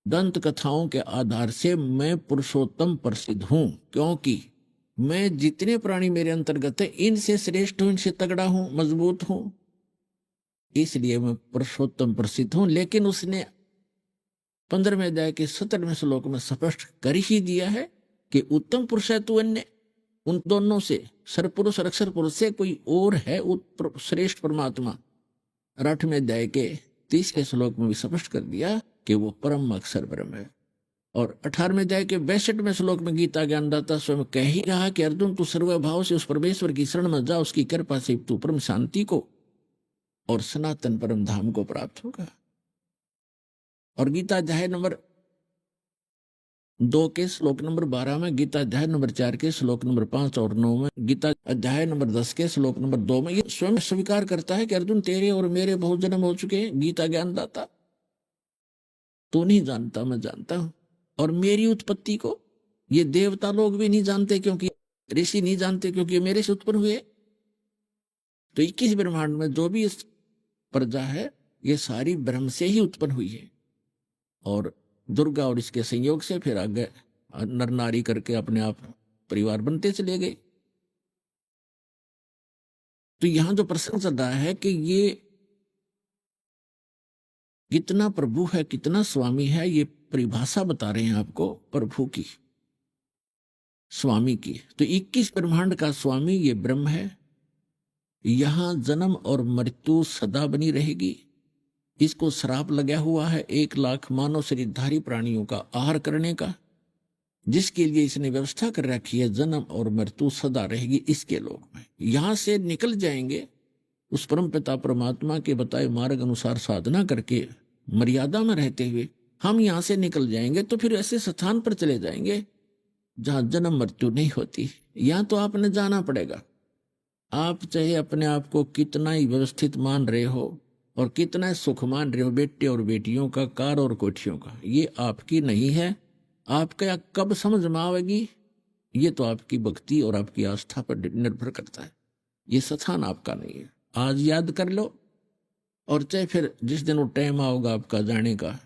दंत कथाओं के आधार से मैं पुरुषोत्तम प्रसिद्ध हूं, क्योंकि मैं जितने प्राणी मेरे अंतर्गत है इनसे श्रेष्ठ हूं, इनसे तगड़ा हूं, मजबूत हूं, इसलिए मैं पुरुषोत्तम प्रसिद्ध हूं। लेकिन उसने 15वें अध्याय के 17वें श्लोक में स्पष्ट कर ही दिया है कि उत्तम पुरुष है तू अन्य, उन दोनों से, सरपुरुष और अक्षर पुरुष से कोई और है श्रेष्ठ परमात्मा। 8वें अध्याय के 30वें श्लोक में भी स्पष्ट कर दिया कि वो परम अक्षर ब्रह्म है। और 18वें अध्याय के 62वें श्लोक में गीता ज्ञानदाता स्वयं कह ही रहा कि अर्जुन तू सर्वभाव से उस परमेश्वर की शरण में जा, उसकी कृपा से तू परम शांति को और सनातन परम धाम को प्राप्त होगा। और गीता अध्याय नंबर 2 के श्लोक नंबर 12 में, गीता अध्याय नंबर 4 के श्लोक नंबर 5 और 9 में, गीता अध्याय नंबर 10 के श्लोक नंबर 2 में ये स्वयं स्वीकार करता है कि अर्जुन तेरे और मेरे बहुत जन्म हो चुके हैं। गीता ज्ञानदाता, तू नहीं जानता, मैं जानता हूं। और मेरी उत्पत्ति को ये देवता लोग भी नहीं जानते, क्योंकि ऋषि नहीं जानते, क्योंकि ये मेरे से उत्पन्न हुए। तो 21 ब्रह्मांड में जो भी इस प्रजा है ये सारी ब्रह्म से ही उत्पन्न हुई है। और दुर्गा और इसके संयोग से फिर आगे नर नारी करके अपने आप परिवार बनते चले गए। तो यहां जो प्रश्न चल रहा है कि ये कितना प्रभु है, कितना स्वामी है, ये परिभाषा बता रहे हैं आपको प्रभु की, स्वामी की। तो 21 ब्रह्मांड का स्वामी ये ब्रह्म है। यहां जन्म और मृत्यु सदा बनी रहेगी। इसको श्राप लगा हुआ है 1 लाख मानव शरीरधारी प्राणियों का आहार करने का, जिसके लिए इसने व्यवस्था कर रखी है। जन्म और मृत्यु सदा रहेगी इसके लोक में। यहां से निकल जाएंगे उस परम पिता परमात्मा के बताए मार्ग अनुसार साधना करके मर्यादा में रहते हुए हम यहां से निकल जाएंगे, तो फिर ऐसे स्थान पर चले जाएंगे जहां जन्म मृत्यु नहीं होती। यहां तो आपने जाना पड़ेगा। आप चाहे अपने आप को कितना ही व्यवस्थित मान रहे हो और कितना सुख मान रहे हो बेटे और बेटियों का, कार और कोठियों का, ये आपकी नहीं है। आपका कब समझ में आएगी ये तो आपकी भक्ति और आपकी आस्था पर निर्भर करता है। ये स्थान आपका नहीं है। आज याद कर लो, और चाहे फिर जिस दिन वो टाइम आओगा आपका जाने का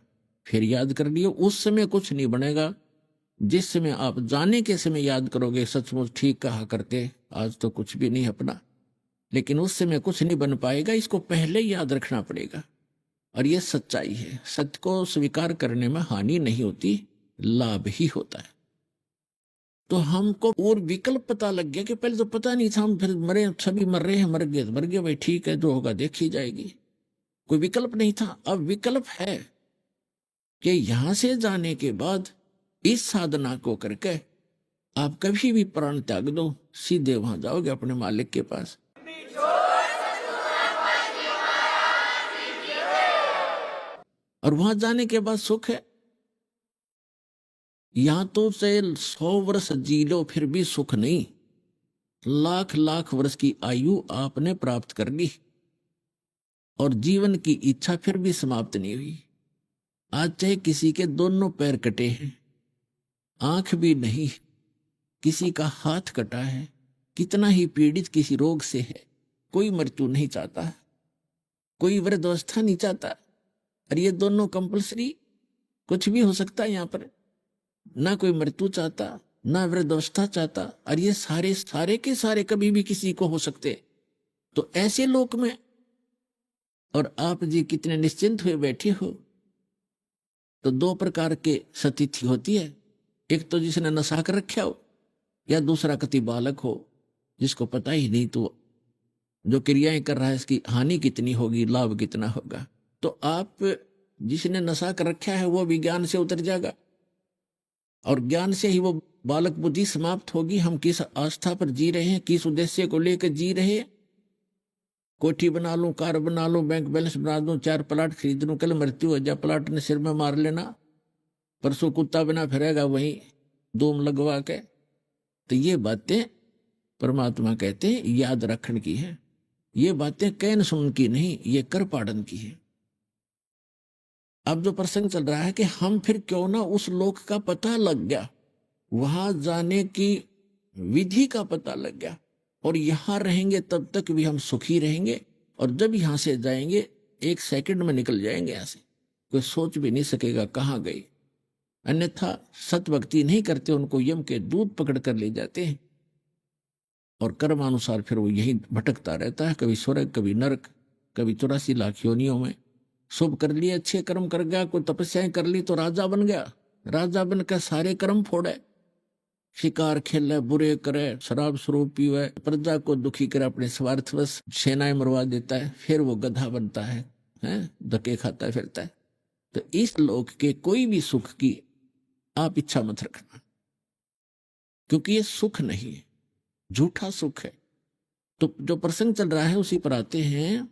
फिर याद कर लियो। उस समय कुछ नहीं बनेगा जिस समय आप जाने के समय याद करोगे सचमुच ठीक कहा करते, आज तो कुछ भी नहीं अपना, लेकिन उस समय कुछ नहीं बन पाएगा, इसको पहले याद रखना पड़ेगा। और ये सच्चाई है, सत्य को स्वीकार करने में हानि नहीं होती, लाभ ही होता है। तो हमको और विकल्प पता लग गया कि पहले तो पता नहीं था, हम फिर मरे, सभी मर रहे हैं, मर गए भाई, ठीक है, जो होगा देखी जाएगी, कोई विकल्प नहीं था। अब विकल्प है कि यहां से जाने के बाद इस साधना को करके आप कभी भी प्राण त्याग दो, सीधे वहां जाओगे अपने मालिक के पास। और वहां जाने के बाद सुख है। यहां तो से 100 वर्ष जी लो फिर भी सुख नहीं, लाख लाख वर्ष की आयु आपने प्राप्त कर ली और जीवन की इच्छा फिर भी समाप्त नहीं हुई। आज चाहे किसी के दोनों पैर कटे हैं, आंख भी नहीं, किसी का हाथ कटा है, कितना ही पीड़ित किसी रोग से है, कोई मृत्यु नहीं चाहता, कोई वृद्धावस्था नहीं चाहता। और ये दोनों कंपलसरी, कुछ भी हो सकता है यहाँ पर, ना कोई मृत्यु चाहता ना वृद्धावस्था चाहता, और ये सारे के सारे कभी भी किसी को हो सकते। तो ऐसे लोक में और आप जी कितने निश्चिंत हुए बैठे हो। तो 2 प्रकार के सतिथि होती है, एक तो जिसने नशा कर रखा हो, या दूसरा कति बालक हो जिसको पता ही नहीं तो जो क्रियाएं कर रहा है इसकी हानि कितनी होगी, लाभ कितना होगा। तो आप जिसने नशा कर रखा है वो भी ज्ञान से उतर जाएगा और ज्ञान से ही वो बालक बुद्धि समाप्त होगी। हम किस आस्था पर जी रहे हैं, किस उद्देश्य को लेकर जी रहे हैं। कोठी बना लूं, कार बना लूं, बैंक बैलेंस बना दूं, 4 प्लाट खरीद लूं, कल मृत्यु हो जाए, प्लाट ने सिर में मार लेना, परसों कुत्ता बना फिरेगा वहीं धूम लगवा के। तो ये बातें परमात्मा कहते हैं याद रखने की है, ये बातें कहन सुन की नहीं, ये कर पाड़न की है। अब जो प्रसंग चल रहा है कि हम फिर क्यों ना उस लोक का पता लग गया, वहां जाने की विधि का पता लग गया, और यहां रहेंगे तब तक भी हम सुखी रहेंगे, और जब यहां से जाएंगे 1 सेकंड में निकल जाएंगे यहां से, कोई सोच भी नहीं सकेगा कहां गए। अन्यथा सत भक्ति नहीं करते उनको यम के दूत पकड़ कर ले जाते हैं, और कर्मानुसार फिर वो यही भटकता रहता है, कभी स्वर्ग कभी नरक, कभी 84 लाख योनियों में। शुभ कर लिए, अच्छे कर्म कर गया, कोई तपस्याएं कर ली तो राजा बन गया, राजा बनकर सारे कर्म फोड़े, शिकार खेले, बुरे करे, शराब स्वरूप पीवे, प्रजा को दुखी करे, अपने स्वार्थवश सेनाएं मरवा देता है, फिर वो गधा बनता है, धक्के खाता है, फिरता है। तो इस लोक के कोई भी सुख की आप इच्छा मत रखना, क्योंकि ये सुख नहीं है, झूठा सुख है। तो जो प्रसंग चल रहा है उसी पर आते हैं।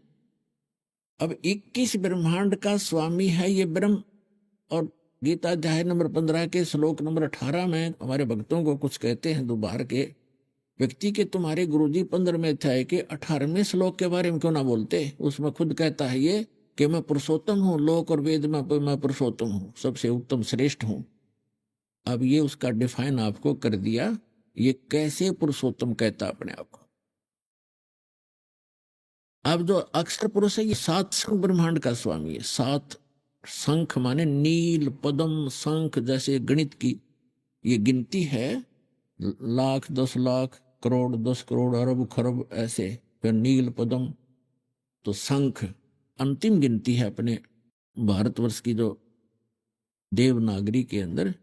अब 21 ब्रह्मांड का स्वामी है ये ब्रह्म, और गीता अध्याय नंबर 15 के श्लोक नंबर 18 में हमारे भक्तों को कुछ कहते हैं दोबार के व्यक्ति के, तुम्हारे गुरुजी 15वें अध्याय के 18वें श्लोक के बारे में क्यों ना बोलते। उसमें खुद कहता है ये कि मैं पुरुषोत्तम हूँ, लोक और वेद में मैं पुरुषोत्तम हूँ, सबसे उत्तम श्रेष्ठ हूँ। अब ये उसका डिफाइन आपको कर दिया, ये कैसे पुरुषोत्तम कहता अपने आप को। अब जो अक्षर पुरुष है ये 7 शंख ब्रह्मांड का स्वामी है। 7 शंख माने नील, पद्म, शंख, जैसे गणित की ये गिनती है, लाख, 10 लाख, करोड़, 10 करोड़, अरब खरब, ऐसे, फिर नील, पद्म, तो शंख अंतिम गिनती है अपने भारतवर्ष की जो देवनागरी के अंदर।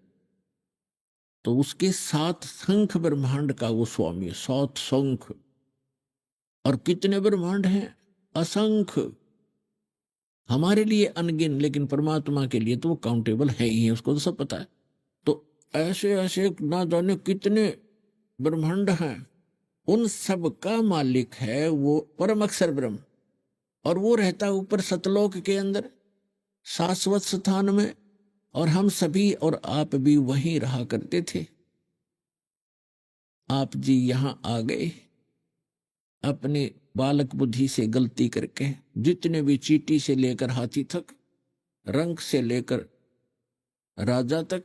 तो उसके 7 शंख ब्रह्मांड का वो स्वामी है, 7 शंख। और कितने ब्रह्मांड हैं? असंख्य। हमारे लिए अनगिन, लेकिन परमात्मा के लिए तो वो काउंटेबल है ही है, उसको तो सब पता है। तो ऐसे ऐसे ना जाने कितने ब्रह्मांड हैं, उन सब का मालिक है वो परम अक्षर ब्रह्म, और वो रहता ऊपर सतलोक के अंदर शाश्वत स्थान में, और हम सभी और आप भी वहीं रहा करते थे। आप जी यहां आ गए अपने बालक बुद्धि से गलती करके, जितने भी चींटी से लेकर हाथी तक, रंग से लेकर राजा तक,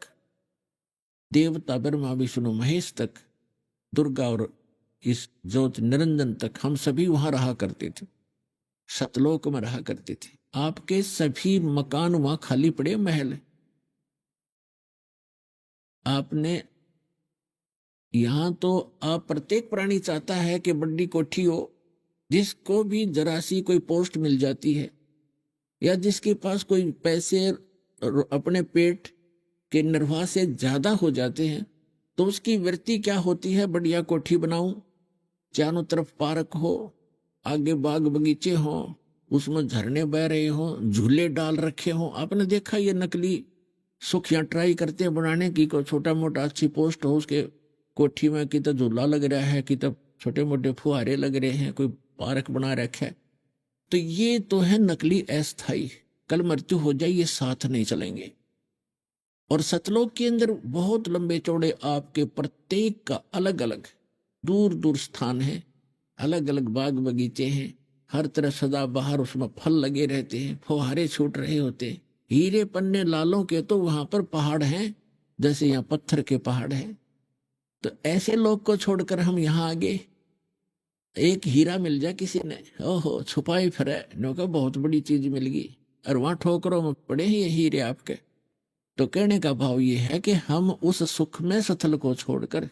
देवता ब्रह्मा विष्णु महेश तक, दुर्गा और इस ज्योत निरंजन तक, हम सभी वहां रहा करते थे, सतलोक में रहा करते थे। आपके सभी मकान वहां खाली पड़े, महल। आपने यहाँ तो आप प्रत्येक प्राणी चाहता है कि बड़ी कोठी हो, जिसको भी जरा सी कोई पोस्ट मिल जाती है या जिसके पास कोई पैसे अपने पेट के निर्वाह से ज्यादा हो जाते हैं, तो उसकी वृत्ति क्या होती है, बढ़िया कोठी बनाऊं, चारों तरफ पार्क हो, आगे बाग बगीचे हो, उसमें झरने बह रहे हो, झूले डाल रखे हो। आपने देखा ये नकली सुखियां ट्राई करते हैं बनाने की, कोई छोटा मोटा अच्छी पोस्ट हो उसके कोठी में, कि तो झूला लग रहा है, कि तो छोटे मोटे फुहारे लग रहे हैं, कोई पार्क बना रखा है। तो ये तो है नकली अस्थाई, कल मृत्यु हो जाए ये साथ नहीं चलेंगे। और सतलोक के अंदर बहुत लंबे चौड़े आपके प्रत्येक का अलग अलग दूर दूर स्थान है, अलग अलग बाग बगीचे हैं, हर तरफ सदा बाहर उसमें फल लगे रहते हैं, फुहारे छूट रहे होते हैं, हीरे पन्ने लालों के तो वहां पर पहाड़ हैं, जैसे यहाँ पत्थर के पहाड़ हैं। तो ऐसे लोग को छोड़कर हम यहाँ आ गए। एक हीरा मिल जाए किसी ने, ओहो छुपाई फिरे, नौका बहुत बड़ी चीज मिल गई, और वहां ठोकरों में पड़े हैं ये हीरे आपके। तो कहने का भाव ये है कि हम उस सुख में सथल को छोड़कर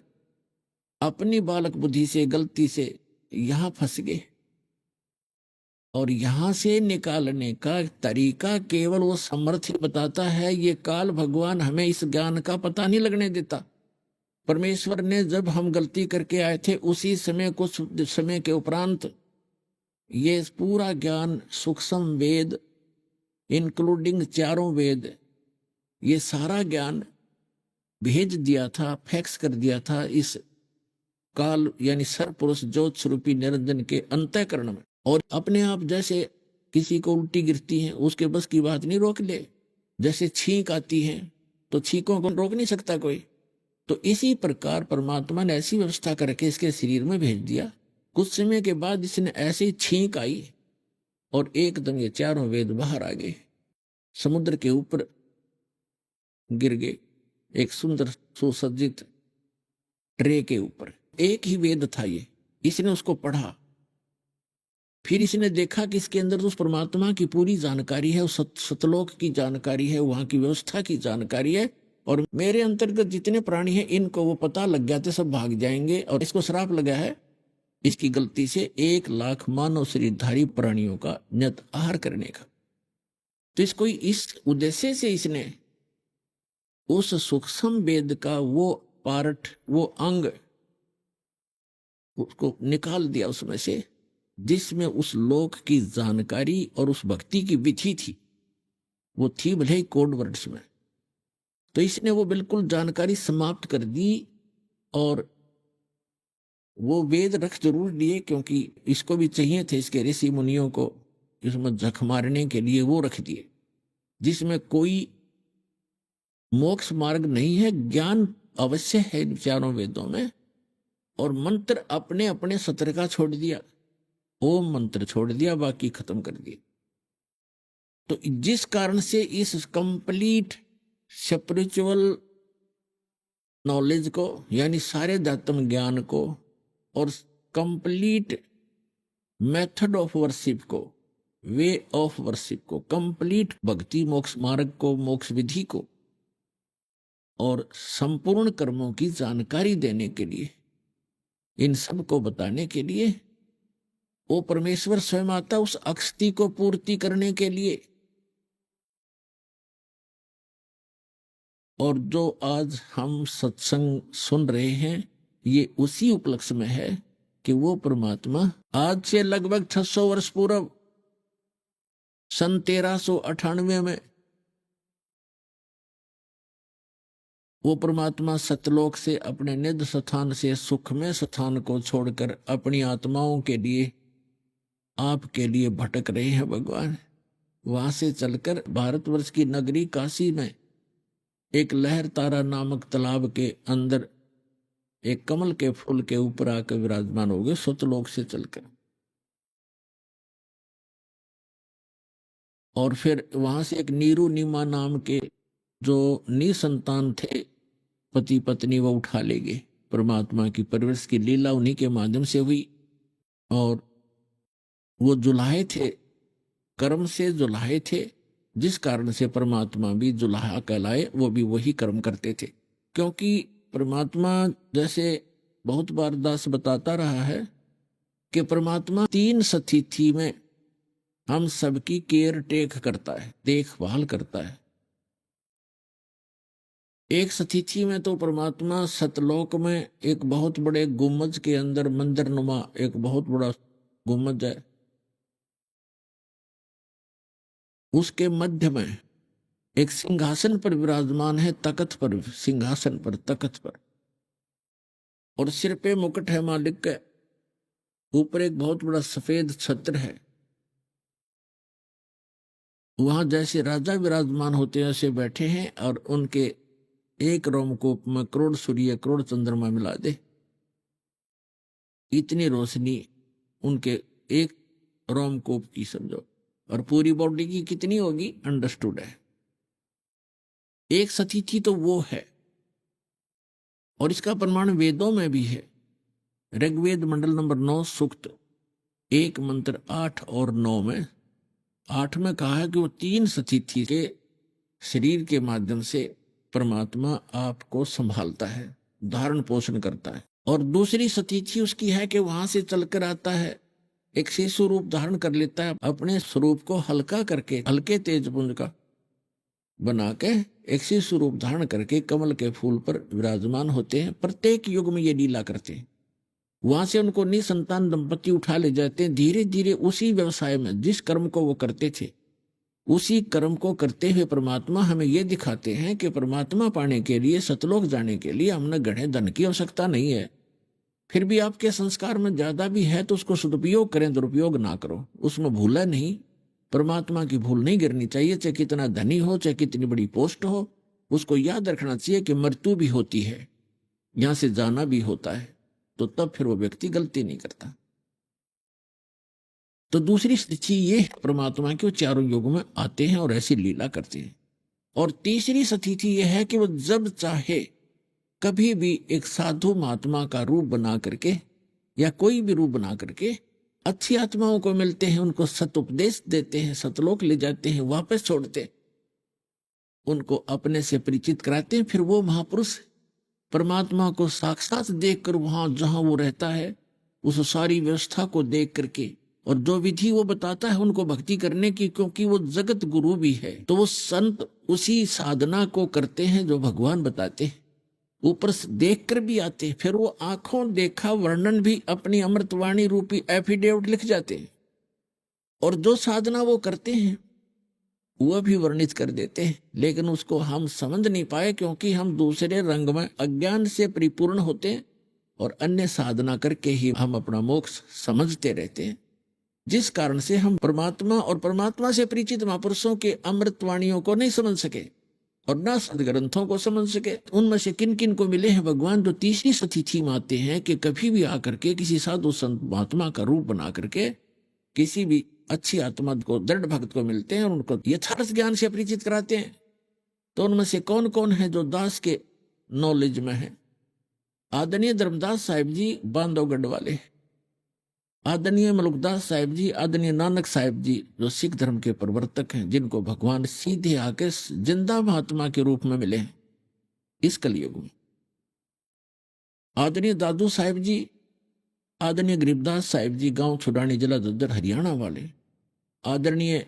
अपनी बालक बुद्धि से गलती से यहां फंस गए, और यहां से निकालने का तरीका केवल वो समर्थ बताता है। ये काल भगवान हमें इस ज्ञान का पता नहीं लगने देता। परमेश्वर ने जब हम गलती करके आए थे, उसी समय कुछ समय के उपरांत ये पूरा ज्ञान सूक्ष्म वेद इंक्लूडिंग चारों वेद, ये सारा ज्ञान भेज दिया था, फैक्स कर दिया था इस काल यानी सर्वपुरुष ज्योत स्वरूपी निरंजन के अंतःकरण में। और अपने आप जैसे किसी को उल्टी गिरती है, उसके बस की बात नहीं रोक ले, जैसे छींक आती है तो छींकों को रोक नहीं सकता कोई। तो इसी प्रकार परमात्मा ने ऐसी व्यवस्था करके इसके शरीर में भेज दिया। कुछ समय के बाद इसने ऐसी छींक आई और एकदम ये चारों वेद बाहर आ गए, समुद्र के ऊपर गिर गए, एक सुंदर सुसज्जित ट्रे के ऊपर। एक ही वेद था ये, इसने उसको पढ़ा, फिर इसने देखा कि इसके अंदर उस परमात्मा की पूरी जानकारी है, उस सतलोक की जानकारी है, वहां की व्यवस्था की जानकारी है, और मेरे अंतर्गत जितने प्राणी हैं इनको वो पता लग गया तो सब भाग जाएंगे। और इसको श्राप लगा है इसकी गलती से 1,00,000 मानव शरीरधारी प्राणियों का नियत आहार करने का। तो इसको इस उद्देश्य से इसने उस सूक्ष्म वेद का वो पार्ट, वो अंग उसको निकाल दिया उसमें से, जिसमें उस लोक की जानकारी और उस भक्ति की विधि थी। वो थी भले ही कोड वर्ड्स में, तो इसने वो बिल्कुल जानकारी समाप्त कर दी। और वो वेद रख जरूर दिए, क्योंकि इसको भी चाहिए थे इसके ऋषि मुनियों को इसमें जख मारने के लिए, वो रख दिए जिसमें कोई मोक्ष मार्ग नहीं है, ज्ञान अवश्य है इन चारों वेदों में। और मंत्र अपने अपने सत्र का छोड़ दिया, ओम मंत्र छोड़ दिया, बाकी खत्म कर दिया। तो जिस कारण से इस कंप्लीट स्पिरिचुअल नॉलेज को यानी सारे अध्यात्म ज्ञान को और कंप्लीट मेथड ऑफ वर्शिप को, वे ऑफ वर्शिप को, कंप्लीट भक्ति मोक्ष मार्ग को, मोक्ष विधि को और संपूर्ण कर्मों की जानकारी देने के लिए, इन सब को बताने के लिए वो परमेश्वर स्वयं आता उस अक्षति को पूर्ति करने के लिए। और जो आज हम सत्संग सुन रहे हैं ये उसी उपलक्ष्य में है कि वो परमात्मा आज से लगभग 600 वर्ष पूर्व सन 1398 में वो परमात्मा सतलोक से अपने निज स्थान से सुखमय स्थान को छोड़कर अपनी आत्माओं के लिए, आपके लिए भटक रहे हैं भगवान। वहां से चलकर भारतवर्ष की नगरी काशी में एक लहर तारा नामक तालाब के अंदर एक कमल के फूल के ऊपर आकर विराजमान हो गए सतलोक से चलकर। और फिर वहां से एक नीरू नीमा नाम के जो निसंतान थे पति पत्नी, वो उठा ले गए। परमात्मा की परवरिश की लीला उन्हीं के माध्यम से हुई। और वो जुलाहे थे, कर्म से जुलाहे थे, जिस कारण से परमात्मा भी जुलाहा कहलाए, वो भी वही कर्म करते थे। क्योंकि परमात्मा, जैसे बहुत बार दास बताता रहा है कि परमात्मा 3 स्थिति में हम सबकी केयर टेक करता है, देखभाल करता है। एक स्थिति में तो परमात्मा सतलोक में एक बहुत बड़े गुम्बज के अंदर, मंदिर नुमा एक बहुत बड़ा गुम्बज है, उसके मध्य में एक सिंहासन पर विराजमान है, तख्त पर, सिंहासन पर, तख्त पर, और सिर पे मुकुट है मालिक के, ऊपर एक बहुत बड़ा सफेद छत्र है। वहां जैसे राजा विराजमान होते हैं ऐसे बैठे हैं, और उनके एक रोमकूप में करोड़ सूर्य करोड़ चंद्रमा मिला दे, इतनी रोशनी उनके एक रोमकूप की समझो, और पूरी बॉडी की कितनी होगी अंडरस्टूड है। एक स्थिति तो वो है, और इसका प्रमाण वेदों में भी है। ऋग्वेद मंडल नंबर 9 सूक्त 1 मंत्र 8 और 9 में, 8 में कहा है कि वो 3 स्थिति के शरीर के माध्यम से परमात्मा आपको संभालता है, धारण पोषण करता है। और दूसरी स्थिति उसकी है कि वहां से चलकर आता है, एक शिशु रूप धारण कर लेता है, अपने स्वरूप को हल्का करके, हल्के तेजपुंज का बना के एक शिशु रूप धारण करके कमल के फूल पर विराजमान होते हैं। प्रत्येक युग में ये लीला करते हैं। वहां से उनको निसंतान दंपति उठा ले जाते हैं। धीरे धीरे उसी व्यवसाय में जिस कर्म को वो करते थे, उसी कर्म को करते हुए परमात्मा हमें ये दिखाते हैं कि परमात्मा पाने के लिए, सतलोक जाने के लिए हमने गढ़े धन की आवश्यकता नहीं है। फिर भी आपके संस्कार में ज्यादा भी है तो उसको सदुपयोग करें, दुरुपयोग ना करो। उसमें भूला नहीं, परमात्मा की भूल नहीं गिरनी चाहिए। चाहे कितना धनी हो, चाहे कितनी बड़ी पोस्ट हो, उसको याद रखना चाहिए कि मृत्यु भी होती है, यहां से जाना भी होता है, तो तब फिर वो व्यक्ति गलती नहीं करता। तो दूसरी स्थिति ये है परमात्मा के, वो चारों युगों में आते हैं और ऐसी लीला करते हैं। और तीसरी स्थिति ये है कि वो जब चाहे कभी भी एक साधु महात्मा का रूप बना करके या कोई भी रूप बना करके अच्छी आत्माओं को मिलते हैं, उनको सत उपदेश देते हैं, सतलोक ले जाते हैं, वापस छोड़ते, उनको अपने से परिचित कराते हैं। फिर वो महापुरुष परमात्मा को साक्षात देखकर वहां जहां वो रहता है उस सारी व्यवस्था को देख करके, और जो विधि वो बताता है उनको भक्ति करने की, क्योंकि वो जगत गुरु भी है, तो वो संत उसी साधना को करते हैं जो भगवान बताते हैं। ऊपर से देख कर भी आते हैं, फिर वो आंखों देखा वर्णन भी अपनी अमृतवाणी रूपी एफिडेविट लिख जाते हैं, और जो साधना वो करते हैं वह भी वर्णित कर देते हैं। लेकिन उसको हम समझ नहीं पाए, क्योंकि हम दूसरे रंग में अज्ञान से परिपूर्ण होते हैं और अन्य साधना करके ही हम अपना मोक्ष समझते रहते हैं, जिस कारण से हम परमात्मा और परमात्मा से परिचित महापुरुषों के अमृतवाणियों को नहीं समझ सके और ना सदग्रंथों को समझ सके। उनमें से किन किन को मिले हैं भगवान, जो तीसरी स्थिति में आते हैं कि कभी भी आकर के किसी साधु संत महात्मा का रूप बना करके किसी भी अच्छी आत्मा को, दृढ़ भक्त को मिलते हैं और उनको यथार्थ ज्ञान से परिचित कराते हैं। तो उनमें से कौन कौन है जो दास के नॉलेज में है? आदरणीय धर्मदास साहिब जी बांधवगढ़ वाले, आदरणीय मलुकदास साहिब जी, आदरणीय नानक साहिब जी जो सिख धर्म के प्रवर्तक हैं, जिनको भगवान सीधे आके जिंदा महात्मा के रूप में मिले हैं इस कलयुग में। आदरणीय दादू साहिब जी, आदरणीय गरीबदास साहिब जी गांव छुडानी जिला झज्जर हरियाणा वाले, आदरणीय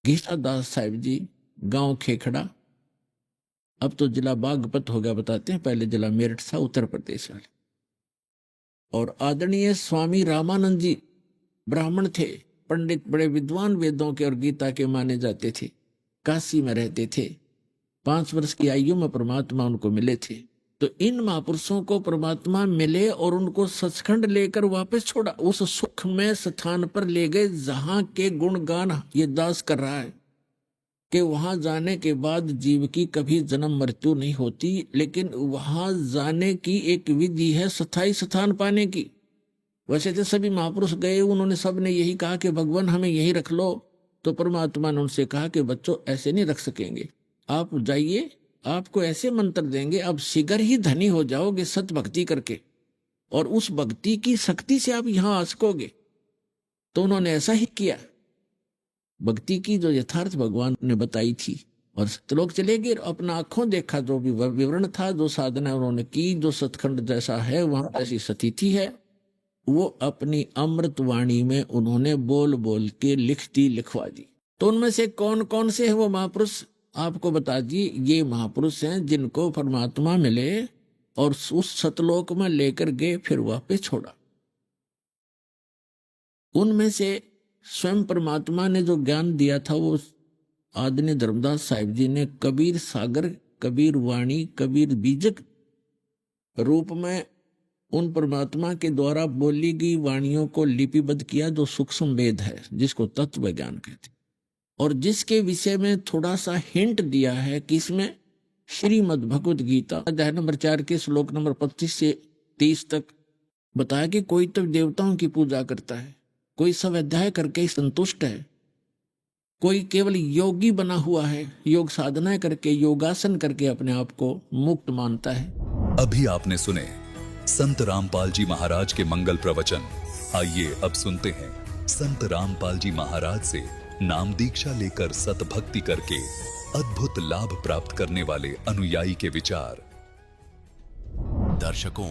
गीता दास साहिब जी गांव खेखड़ा, अब तो जिला बागपत हो गया बताते हैं, पहले जिला मेरठ था, उत्तर प्रदेश वाले, और आदरणीय स्वामी रामानंद जी ब्राह्मण थे, पंडित, बड़े विद्वान, वेदों के और गीता के माने जाते थे, काशी में रहते थे, 5 वर्ष की आयु में परमात्मा उनको मिले थे। तो इन महापुरुषों को परमात्मा मिले और उनको सचखंड लेकर वापस छोड़ा, उस सुख में स्थान पर ले गए जहां के गुणगान ये दास कर रहा है कि वहां जाने के बाद जीव की कभी जन्म मृत्यु नहीं होती, लेकिन वहां जाने की एक विधि है स्थायी स्थान पाने की। वैसे तो सभी महापुरुष गए, उन्होंने सब ने यही कहा कि भगवान हमें यही रख लो, तो परमात्मा ने उनसे कहा कि बच्चों ऐसे नहीं रख सकेंगे, आप जाइए, आपको ऐसे मंत्र देंगे, आप शीघ्र ही धनी हो जाओगे सत भक्ति करके, और उस भक्ति की शक्ति से आप यहां आ सकोगे। तो उन्होंने ऐसा ही किया, भक्ति की जो यथार्थ भगवान ने बताई थी और सतलोक चले गए और अपना आंखों देखा, जो भी विवरण था, जो साधना उन्होंने की, जो सतखंड जैसा है वहां ऐसी स्थिति है, वो अपनी अमृत वाणी में उन्होंने बोल बोल के लिखवा दी। तो उनमें से कौन कौन से हैं वो महापुरुष आपको बता दी। ये महापुरुष हैं जिनको परमात्मा मिले और उस सतलोक में लेकर गए, फिर वापस छोड़ा। उनमें से स्वयं परमात्मा ने जो ज्ञान दिया था वो आदरणीय धर्मदास साहिब जी ने कबीर सागर, कबीर वाणी, कबीर बीजक रूप में उन परमात्मा के द्वारा बोली गई वाणियों को लिपिबद्ध किया, जो सूक्ष्म वेद है, जिसको तत्व ज्ञान कहते, और जिसके विषय में थोड़ा सा हिंट दिया है कि इसमें श्रीमद् भगवद गीता अध्याय नंबर 4 के श्लोक नंबर 25 से 30 तक बताया कि कोई तो देवताओं की पूजा करता है, कोई स्वाध्याय करके संतुष्ट है, कोई केवल योगी बना हुआ है, योग साधनाएं करके, योगासन करके अपने आप को मुक्त मानता है। अभी आपने सुने संत रामपाल जी महाराज के मंगल प्रवचन। आइए अब सुनते हैं संत रामपाल जी महाराज से नाम दीक्षा लेकर सतभक्ति करके अद्भुत लाभ प्राप्त करने वाले अनुयायी के विचार। दर्शकों,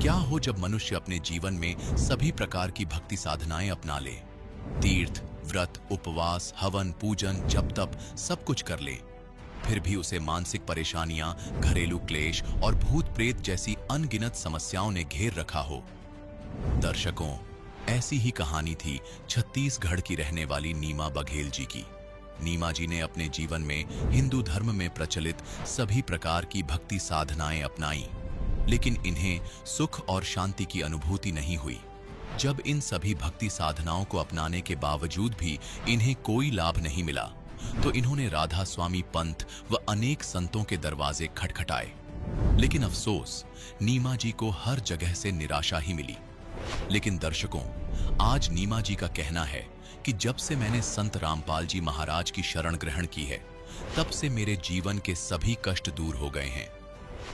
क्या हो जब मनुष्य अपने जीवन में सभी प्रकार की भक्ति साधनाएं अपना ले, तीर्थ, व्रत, उपवास, हवन, पूजन, जप तप सब कुछ कर ले, फिर भी उसे मानसिक परेशानियां, घरेलू क्लेश और भूत प्रेत जैसी अनगिनत समस्याओं ने घेर रखा हो। दर्शकों, ऐसी ही कहानी थी छत्तीसगढ़ की रहने वाली नीमा बघेल जी की। नीमा जी ने अपने जीवन में हिंदू धर्म में प्रचलित सभी प्रकार की भक्ति साधनाएं अपनाई, लेकिन इन्हें सुख और शांति की अनुभूति नहीं हुई। जब इन सभी भक्ति साधनाओं को अपनाने के बावजूद भी इन्हें कोई लाभ नहीं मिला, तो इन्होंने राधा स्वामी पंथ व अनेक संतों के दरवाजे खटखटाए, लेकिन अफसोस नीमा जी को हर जगह से निराशा ही मिली। लेकिन दर्शकों, आज नीमा जी का कहना है कि जब से मैंने संत रामपाल जी महाराज की शरण ग्रहण की है, तब से मेरे जीवन के सभी कष्ट दूर हो गए हैं।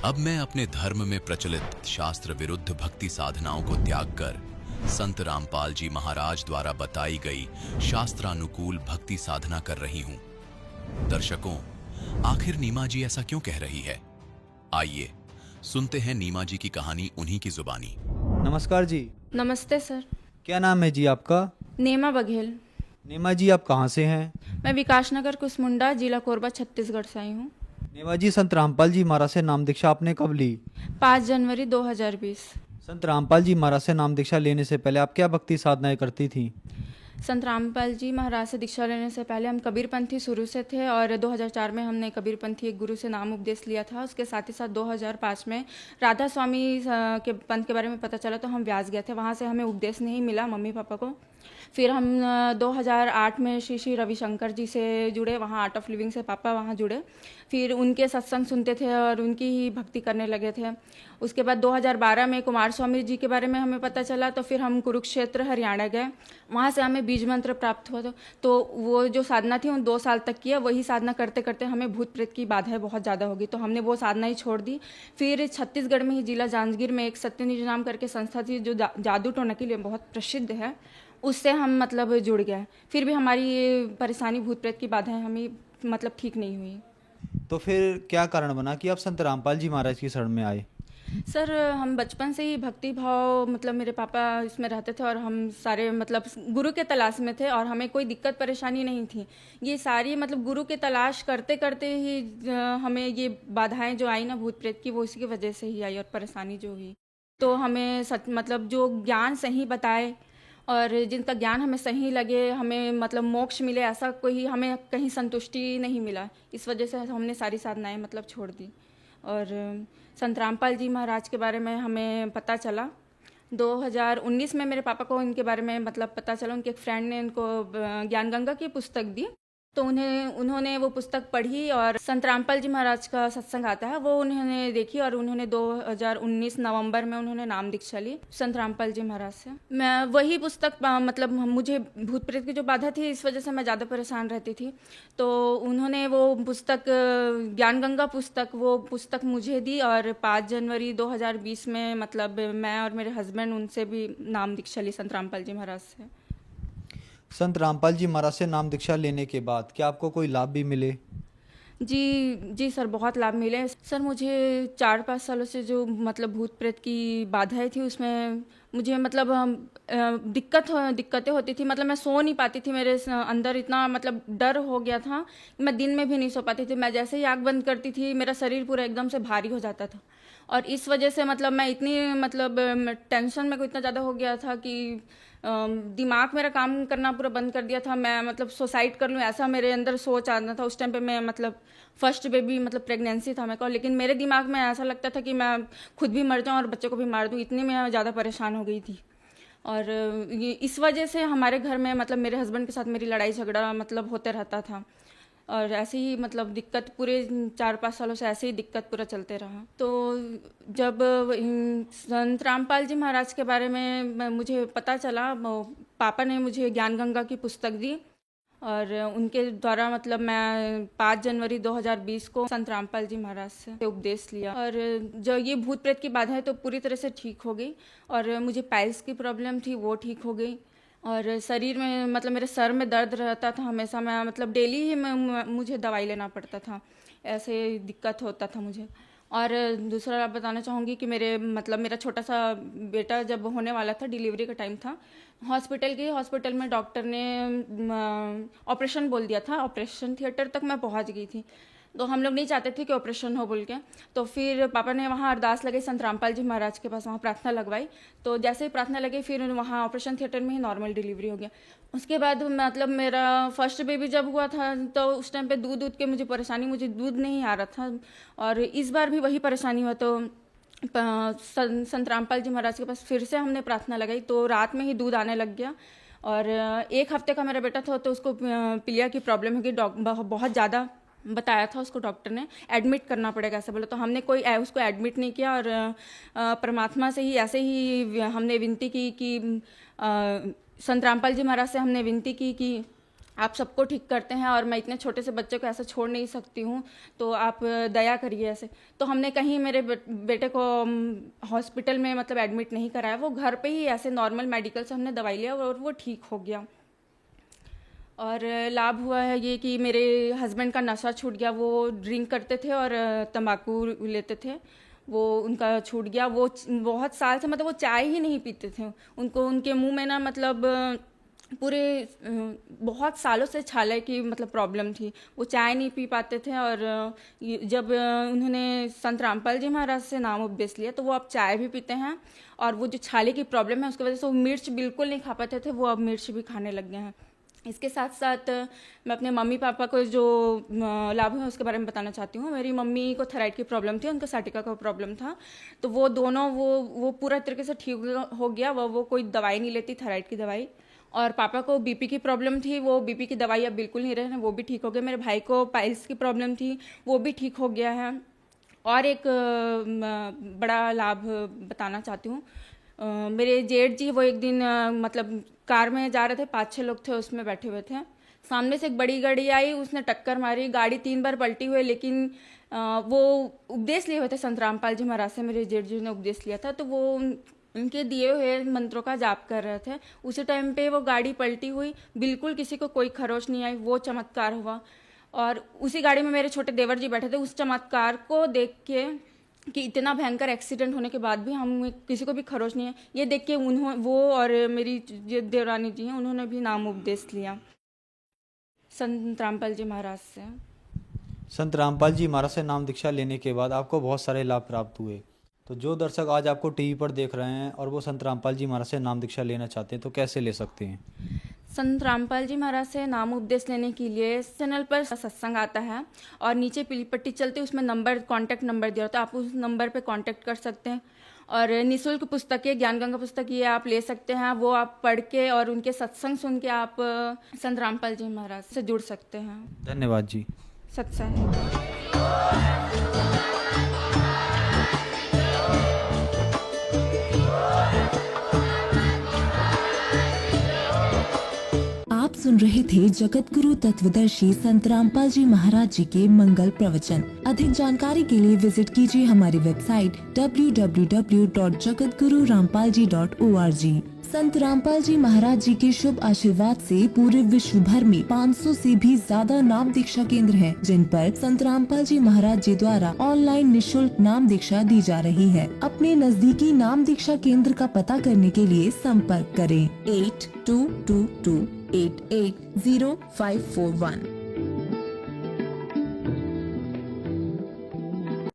अब मैं अपने धर्म में प्रचलित शास्त्र विरुद्ध भक्ति साधनाओं को त्याग कर संत रामपाल जी महाराज द्वारा बताई गई शास्त्रानुकूल भक्ति साधना कर रही हूं। दर्शकों, आखिर नीमा जी ऐसा क्यों कह रही है? आइए सुनते हैं नीमा जी की कहानी उन्हीं की जुबानी। नमस्कार जी। नमस्ते सर। क्या नाम है जी आपका? नेमा बघेल। नेमा जी, आप कहाँ से हैं? मैं विकास नगर कुसमुंडा, जिला कोरबा, छत्तीसगढ़ से आई हूँ। नेमा जी, संत रामपाल जी महाराज से नाम दीक्षा आपने कब ली? 5 जनवरी 2020। संत रामपाल जी महाराज से नाम दीक्षा लेने से पहले आप क्या भक्ति साधनाएं करती थी? संत रामपाल जी महाराज से दीक्षा लेने से पहले हम कबीरपंथी शुरू से थे, और 2004 में हमने कबीरपंथी एक गुरु से नाम उपदेश लिया था। उसके साथ ही साथ 2005 में राधा स्वामी के पंथ के बारे में पता चला, तो हम व्यास गए थे। वहाँ से हमें उपदेश नहीं मिला मम्मी पापा को। फिर हम 2008 में श्री श्री रविशंकर जी से जुड़े, वहाँ आर्ट ऑफ लिविंग से पापा वहाँ जुड़े। फिर उनके सत्संग सुनते थे और उनकी ही भक्ति करने लगे थे। उसके बाद 2012 में कुमार स्वामी जी के बारे में हमें पता चला, तो फिर हम कुरुक्षेत्र हरियाणा गए। वहाँ से हमें बीज मंत्र प्राप्त हुआ। तो वो जो साधना थी उन 2 साल तक किया। वही साधना करते करते हमें भूत प्रेत की बाधाएं बहुत ज़्यादा होगी, तो हमने वो साधना ही छोड़ दी। फिर छत्तीसगढ़ में ही जिला जांजगीर में एक सत्यनिज नाम करके संस्था थी, जो जादू टोना के लिए बहुत प्रसिद्ध है, उससे हम मतलब जुड़ गए। फिर भी हमारी ये परेशानी भूत प्रेत की बाधाएं हमें मतलब ठीक नहीं हुई। तो फिर क्या कारण बना कि आप संत रामपाल जी महाराज की शरण में आए? सर, हम बचपन से ही भक्ति भाव, मतलब मेरे पापा इसमें रहते थे और हम सारे मतलब गुरु के तलाश में थे, और हमें कोई दिक्कत परेशानी नहीं थी। ये सारी मतलब गुरु के तलाश करते करते ही हमें ये बाधाएं जो आई ना भूत प्रेत की, वो इसकी वजह से ही आई और परेशानी जो हुई। तो हमें मतलब जो ज्ञान सही बताए और जिनका ज्ञान हमें सही लगे, हमें मतलब मोक्ष मिले, ऐसा कोई हमें कहीं संतुष्टि नहीं मिला। इस वजह से हमने सारी साधनाएं मतलब छोड़ दी। और संत रामपाल जी महाराज के बारे में हमें पता चला 2019 में। मेरे पापा को इनके बारे में मतलब पता चला, उनके एक फ्रेंड ने उनको ज्ञान गंगा की पुस्तक दी, तो उन्होंने वो पुस्तक पढ़ी और संत रामपाल जी महाराज का सत्संग आता है वो उन्होंने देखी, और उन्होंने 2019 नवंबर में उन्होंने नाम दीक्षा ली संत रामपाल जी महाराज से। मैं वही पुस्तक मतलब मुझे भूत प्रेत की जो बाधा थी, इस वजह से मैं ज़्यादा परेशान रहती थी, तो उन्होंने वो पुस्तक ज्ञान गंगा वो पुस्तक मुझे दी। और 5 जनवरी 2020 में मतलब मैं और मेरे हस्बैंड उनसे भी नाम दीक्षा ली संत रामपाल जी महाराज से। संत रामपाल जी महाराज से नाम दीक्षा लेने के बाद क्या आपको कोई लाभ भी मिले? जी सर, बहुत लाभ मिले सर। मुझे 4-5 सालों से जो मतलब भूत प्रेत की बाधाएं थी उसमें मुझे मतलब दिक्कतें होती थी। मतलब मैं सो नहीं पाती थी, मेरे अंदर इतना मतलब डर हो गया था, मैं दिन में भी नहीं सो पाती थी। मैं जैसे ही आँख बंद करती थी मेरा शरीर पूरा एकदम से भारी हो जाता था, और इस वजह से मतलब मैं इतनी मतलब टेंशन में को इतना ज़्यादा हो गया था कि दिमाग मेरा काम करना पूरा बंद कर दिया था। मैं मतलब सुसाइड कर लूँ ऐसा मेरे अंदर सोच आता था। उस टाइम पे मैं मतलब फर्स्ट बेबी मतलब प्रेगनेंसी था मेरे को, लेकिन मेरे दिमाग में ऐसा लगता था कि मैं खुद भी मर जाऊँ और बच्चे को भी मार दूँ, इतनी मैं ज़्यादा परेशान हो गई थी। और ये इस वजह से हमारे घर में मतलब मेरे हस्बैंड के साथ मेरी लड़ाई झगड़ा मतलब होते रहता था, और ऐसे ही मतलब दिक्कत पूरे 4-5 सालों से ऐसे ही दिक्कत पूरा चलते रहा। तो जब संत रामपाल जी महाराज के बारे में मुझे पता चला, पापा ने मुझे ज्ञान गंगा की पुस्तक दी, और उनके द्वारा मतलब मैं 5 जनवरी 2020 को संत रामपाल जी महाराज से उपदेश लिया, और जो ये भूत प्रेत की बाधाएं तो पूरी तरह से ठीक हो गई, और मुझे पाइल्स की प्रॉब्लम थी वो ठीक हो गई, और शरीर में मतलब मेरे सर में दर्द रहता था हमेशा। मैं मतलब डेली ही मुझे दवाई लेना पड़ता था, ऐसे दिक्कत होता था मुझे। और दूसरा बताना चाहूँगी कि मेरा छोटा सा बेटा जब होने वाला था, डिलीवरी का टाइम था, हॉस्पिटल में डॉक्टर ने ऑपरेशन बोल दिया था। ऑपरेशन थिएटर तक मैं पहुँच गई थी, तो हम लोग नहीं चाहते थे कि ऑपरेशन हो बोल के। तो फिर पापा ने वहाँ अरदास लगाई संत रामपाल जी महाराज के पास, वहाँ प्रार्थना लगवाई। तो जैसे ही प्रार्थना लगी फिर वहाँ ऑपरेशन थिएटर में ही नॉर्मल डिलीवरी हो गया। उसके बाद मतलब मेरा फर्स्ट बेबी जब हुआ था तो उस टाइम पे दूध के मुझे परेशानी, मुझे दूध नहीं आ रहा था, और इस बार भी वही परेशानी हुआ। तो संत रामपाल जी महाराज के पास फिर से हमने प्रार्थना लगाई, तो रात में ही दूध आने लग गया। और 1 हफ्ते का मेरा बेटा था, तो उसको पीलिया की प्रॉब्लम होगी, बहुत ज़्यादा बताया था उसको डॉक्टर ने, एडमिट करना पड़ेगा ऐसा बोला। तो हमने उसको एडमिट नहीं किया, और परमात्मा से ही ऐसे ही हमने विनती की कि संत रामपाल जी महाराज से हमने विनती की कि आप सबको ठीक करते हैं, और मैं इतने छोटे से बच्चे को ऐसा छोड़ नहीं सकती हूँ, तो आप दया करिए ऐसे। तो हमने कहीं मेरे बेटे को हॉस्पिटल में मतलब एडमिट नहीं कराया, वो घर पे ही ऐसे नॉर्मल मेडिकल से हमने दवाई लिया और वो ठीक हो गया। और लाभ हुआ है ये कि मेरे हस्बैंड का नशा छूट गया। वो ड्रिंक करते थे और तंबाकू लेते थे, वो उनका छूट गया। वो बहुत साल से मतलब वो चाय ही नहीं पीते थे। उनको उनके मुंह में ना मतलब पूरे बहुत सालों से छाले की मतलब प्रॉब्लम थी, वो चाय नहीं पी पाते थे। और जब उन्होंने संत रामपाल जी महाराज से नाम उपदेश लिया तो वो अब चाय भी पीते हैं, और वो जो छाले की प्रॉब्लम है उसकी वजह से वो मिर्च बिल्कुल नहीं खा पाते थे, वो अब मिर्च भी खाने लग गए हैं। इसके साथ साथ मैं अपने मम्मी पापा को जो लाभ है उसके बारे में बताना चाहती हूँ। मेरी मम्मी को थायराइड की प्रॉब्लम थी, उनको साटिका का प्रॉब्लम था, तो वो दोनों वो पूरा तरीके से ठीक हो गया। वो कोई दवाई नहीं लेती थायराइड की दवाई। और पापा को बीपी की प्रॉब्लम थी, वो बीपी की दवाई अब बिल्कुल नहीं रहे, वो भी ठीक हो गया। मेरे भाई को पाइल्स की प्रॉब्लम थी, वो भी ठीक हो गया है। और एक बड़ा लाभ बताना चाहती हूँ। मेरे जेठ जी वो एक दिन मतलब कार में जा रहे थे, 5-6 लोग थे उसमें बैठे हुए थे। सामने से एक बड़ी गाड़ी आई, उसने टक्कर मारी, गाड़ी 3 बार पलटी हुई। लेकिन वो उपदेश लिए हुए थे संत रामपाल जी महाराज से, मेरे जेठ जी ने उपदेश लिया था, तो वो उनके दिए हुए मंत्रों का जाप कर रहे थे। उसी टाइम पे वो गाड़ी पलटी हुई, बिल्कुल किसी को कोई खरोच नहीं आई, वो चमत्कार हुआ। और उसी गाड़ी में मेरे छोटे देवर जी बैठे थे। उस चमत्कार को देख के कि इतना भयंकर एक्सीडेंट होने के बाद भी हम किसी को भी खरोच नहीं है, ये देख के वो और मेरी जो देवरानी जी हैं उन्होंने भी नाम उपदेश लिया संत रामपाल जी महाराज से। संत रामपाल जी महाराज से नाम दीक्षा लेने के बाद आपको बहुत सारे लाभ प्राप्त हुए। तो जो दर्शक आज आपको टीवी पर देख रहे हैं और वो संत रामपाल जी महाराज से नाम दीक्षा लेना चाहते हैं तो कैसे ले सकते हैं? संत रामपाल जी महाराज से नाम उपदेश लेने के लिए चैनल पर सत्संग आता है और नीचे पीली पट्टी चलती है, उसमें कॉन्टैक्ट नंबर दिया होता है, आप उस नंबर पे कॉन्टैक्ट कर सकते हैं। और निःशुल्क पुस्तकें, ज्ञान गंगा पुस्तक ये आप ले सकते हैं, वो आप पढ़ के और उनके सत्संग सुन के आप संत रामपाल जी महाराज से जुड़ सकते हैं। धन्यवाद जी। सत्संग। आप सुन रहे थे जगत गुरु तत्वदर्शी संत रामपाल जी महाराज जी के मंगल प्रवचन। अधिक जानकारी के लिए विजिट कीजिए हमारी वेबसाइट www.jagatgururampalji.org। संत रामपाल जी महाराज जी के शुभ आशीर्वाद से पूरे विश्व भर में 500 से भी ज्यादा नाम दीक्षा केंद्र हैं, जिन पर संत रामपाल जी महाराज जी द्वारा ऑनलाइन निशुल्क नाम दीक्षा दी जा रही है। अपने नजदीकी नाम दीक्षा केंद्र का पता करने के लिए संपर्क करें 8222880541।